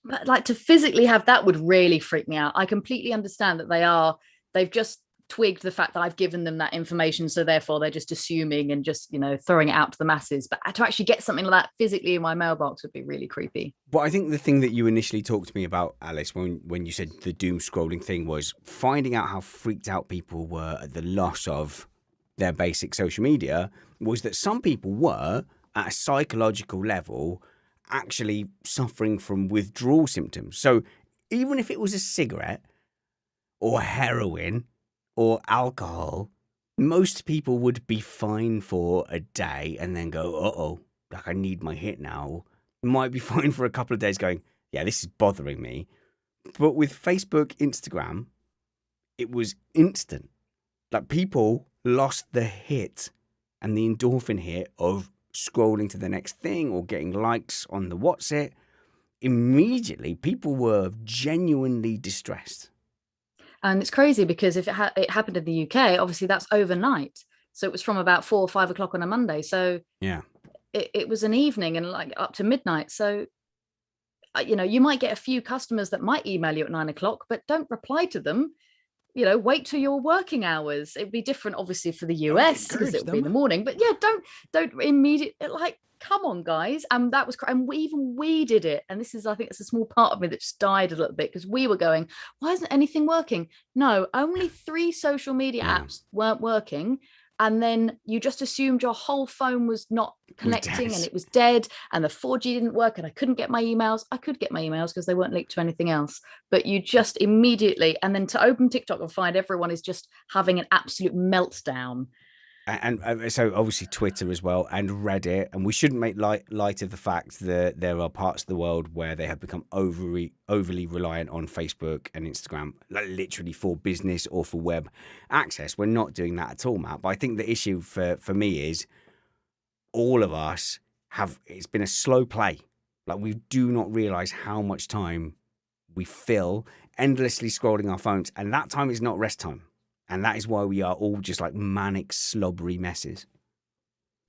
But like to physically have that would really freak me out. I completely understand that they've just twigged the fact that I've given them that information. So therefore they're just assuming and just, throwing it out to the masses. But to actually get something like that physically in my mailbox would be really creepy. But I think the thing that you initially talked to me about, Alice, when you said the doom scrolling thing, was finding out how freaked out people were at the loss of their basic social media, was that some people were, at a psychological level, actually suffering from withdrawal symptoms. So even if it was a cigarette or heroin or alcohol, most people would be fine for a day and then go, uh-oh, like I need my hit now. Might be fine for a couple of days going, yeah, this is bothering me. But with Facebook, Instagram, it was instant. Like people lost the hit and the endorphin hit of scrolling to the next thing or getting likes on the what's it. Immediately, people were genuinely distressed. And it's crazy because if it happened in the UK, obviously that's overnight. So it was from about 4 or 5 o'clock on a Monday. So yeah, it was an evening and like up to midnight. So, you might get a few customers that might email you at 9 o'clock, but don't reply to them. Wait till your working hours. It'd be different, obviously, for the US because it would be in the morning. But yeah, don't immediately like. Come on, guys. And that was, and we did it. And this is, I think it's a small part of me that just died a little bit because we were going, why isn't anything working? No, only 3 social media apps weren't working. And then you just assumed your whole phone was not connecting and it was dead and the 4G didn't work and I couldn't get my emails. I could get my emails because they weren't linked to anything else. But you just immediately, and then to open TikTok and find everyone is just having an absolute meltdown. And so obviously Twitter as well and Reddit. And we shouldn't make light of the fact that there are parts of the world where they have become overly reliant on Facebook and Instagram, like literally for business or for web access. We're not doing that at all, Matt. But I think the issue for me is all of us it's been a slow play Like, we do not realize how much time we fill endlessly scrolling our phones. And that time is not rest time. And that is why we are all just like manic, slobbery messes.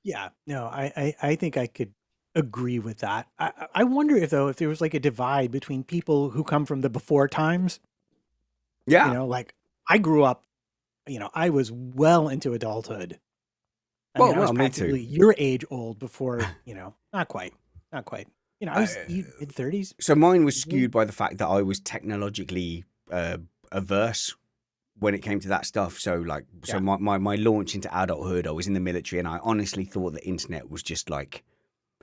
Yeah, no, I think I could agree with that. I wonder if there was like a divide between people who come from the before times. Yeah. Like I grew up, I was well into adulthood. I Well, mean, I was me too. practically your age old before, not quite. I was mid-30s. So mine was skewed by the fact that I was technologically averse when it came to that stuff. So my launch into adulthood, I was in the military, and I honestly thought the internet was just like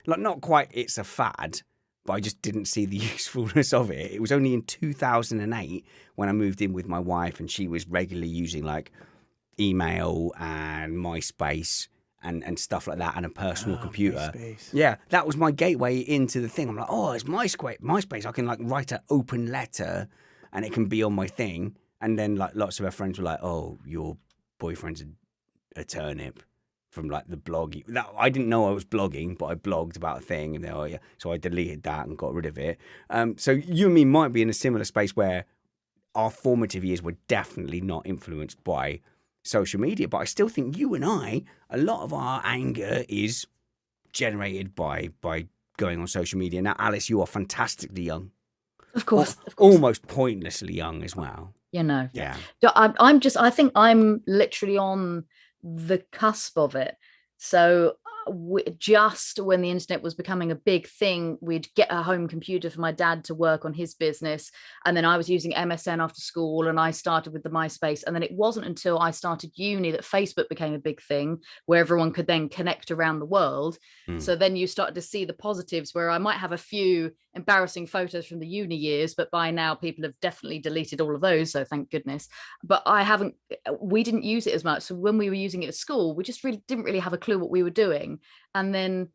not quite it's a fad, but I just didn't see the usefulness of it. It was only in 2008 when I moved in with my wife, and she was regularly using like email and MySpace and stuff like that, and a personal computer. MySpace. Yeah, that was my gateway into the thing. I'm like, oh, it's MySpace. I can like write an open letter, and it can be on my thing. And then like lots of her friends were like, oh, your boyfriend's a turnip from like the blog. I didn't know I was blogging, but I blogged about a thing, and so I deleted that and got rid of it. So you and me might be in a similar space where our formative years were definitely not influenced by social media, but I still think you and I, a lot of our anger is generated by going on social media. Now, Alice, you are fantastically young. Of course. Almost pointlessly young as well. Yeah. So I think I'm literally on the cusp of it. So just when the internet was becoming a big thing, we'd get a home computer for my dad to work on his business, and then I was using MSN after school, and I started with the MySpace. And then it wasn't until I started uni that Facebook became a big thing where everyone could then connect around the world. So then you started to see the positives, where I might have a few embarrassing photos from the uni years, but by now people have definitely deleted all of those, so thank goodness. But we didn't use it as much. So when we were using it at school, we just didn't really have a clue what we were doing. And then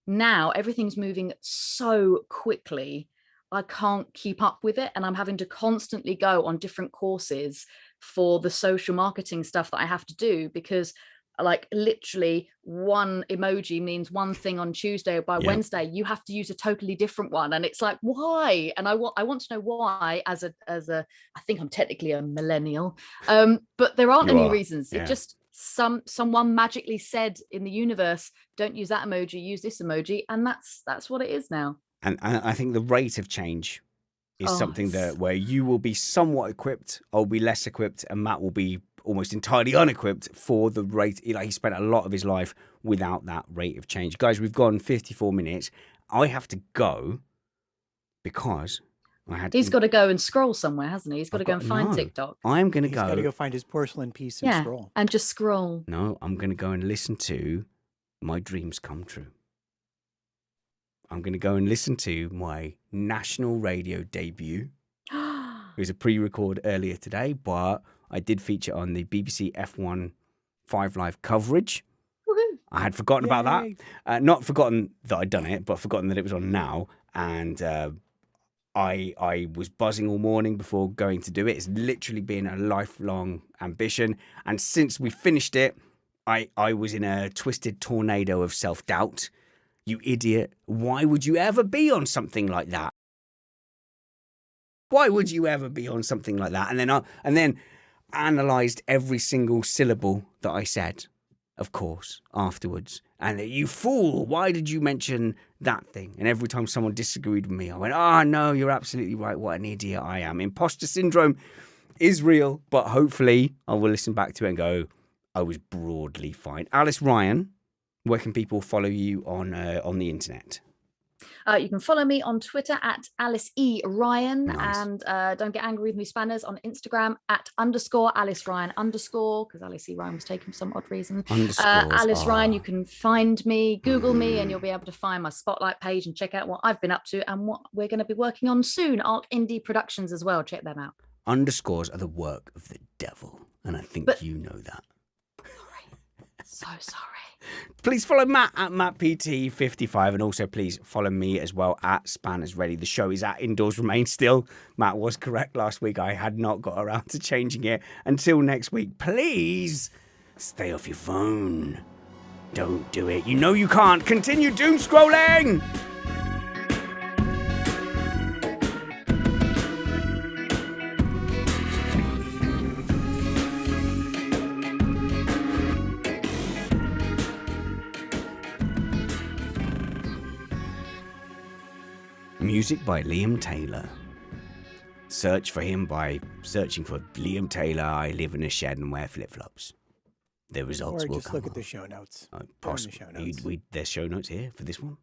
now everything's moving so quickly, I can't keep up with it, and I'm having to constantly go on different courses for the social marketing stuff that I have to do, because like literally one emoji means one thing on Tuesday, or by Wednesday you have to use a totally different one, and it's like, why? And I want to know why, as a I think I'm technically a millennial, but there aren't any reasons. It just someone magically said in the universe, don't use that emoji, use this emoji, and that's what it is now. And I think the rate of change is something where you will be somewhat equipped, I'll be less equipped, and Matt will be almost entirely unequipped for the rate. He spent a lot of his life without that rate of change. Guys, we've gone 54 minutes. I have to go because he's got to go and scroll somewhere, hasn't he? He's got to go and find TikTok. I'm going to go. He's got to go find his porcelain piece and scroll. And just scroll. No, I'm going to go and listen to My Dreams Come True. I'm going to go and listen to my national radio debut. It was a pre-record earlier today, but I did feature on the BBC F1 5 Live coverage. Woohoo. I had forgotten about that. Not forgotten that I'd done it, but forgotten that it was on now. And I was buzzing all morning before going to do it. It's literally been a lifelong ambition. And since we finished it, I was in a twisted tornado of self-doubt. You idiot. Why would you ever be on something like that? Why would you ever be on something like that? And then analysed every single syllable that I said, of course, afterwards. And you fool, why did you mention that thing? And every time someone disagreed with me, I went, oh, no, you're absolutely right. What an idiot I am. Imposter syndrome is real, but hopefully I will listen back to it and go, I was broadly fine. Alice Ryan, where can people follow you on the internet? You can follow me on Twitter at Alice E. Ryan. Nice. And don't get angry with me, Spanners, on Instagram at _Alice Ryan _ because Alice E. Ryan was taken for some odd reason. Alice Ryan, you can find me, Google me, and you'll be able to find my Spotlight page and check out what I've been up to and what we're going to be working on soon. Alt Indie Productions as well. Check them out. Underscores are the work of the devil, and I think you know that. So sorry. Please follow Matt at MattPT55, and also please follow me as well at Spanners Ready. The show is at Indoors Remain Still. Matt was correct last week. I had not got around to changing it. Until next week, please stay off your phone. Don't do it. You know you can't. Continue doom scrolling. Music by Liam Taylor. Search for him by searching for Liam Taylor, I live in a shed and wear flip-flops. The results Or will just come look at the up. show notes. Oh, They're in the possible. show notes. There's show notes here for this one?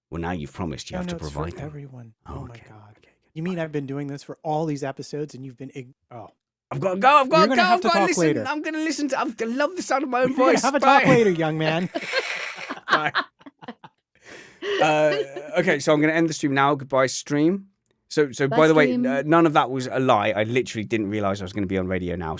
Well, now you've promised you Show have to notes provide for them. everyone. Oh my okay, God. okay. You mean I've been doing this for all these episodes and you've been... I've got to go. I've got You're to gonna go. have I've to got to talk listen. later. I'm going to listen to. I love the sound of my own We're voice. gonna have a Bye. talk later, young man. Bye. Okay, so I'm going to end the stream now. Goodbye, stream. So Bye, by the way, stream. none of that was a lie. I literally didn't realize I was going to be on radio now. So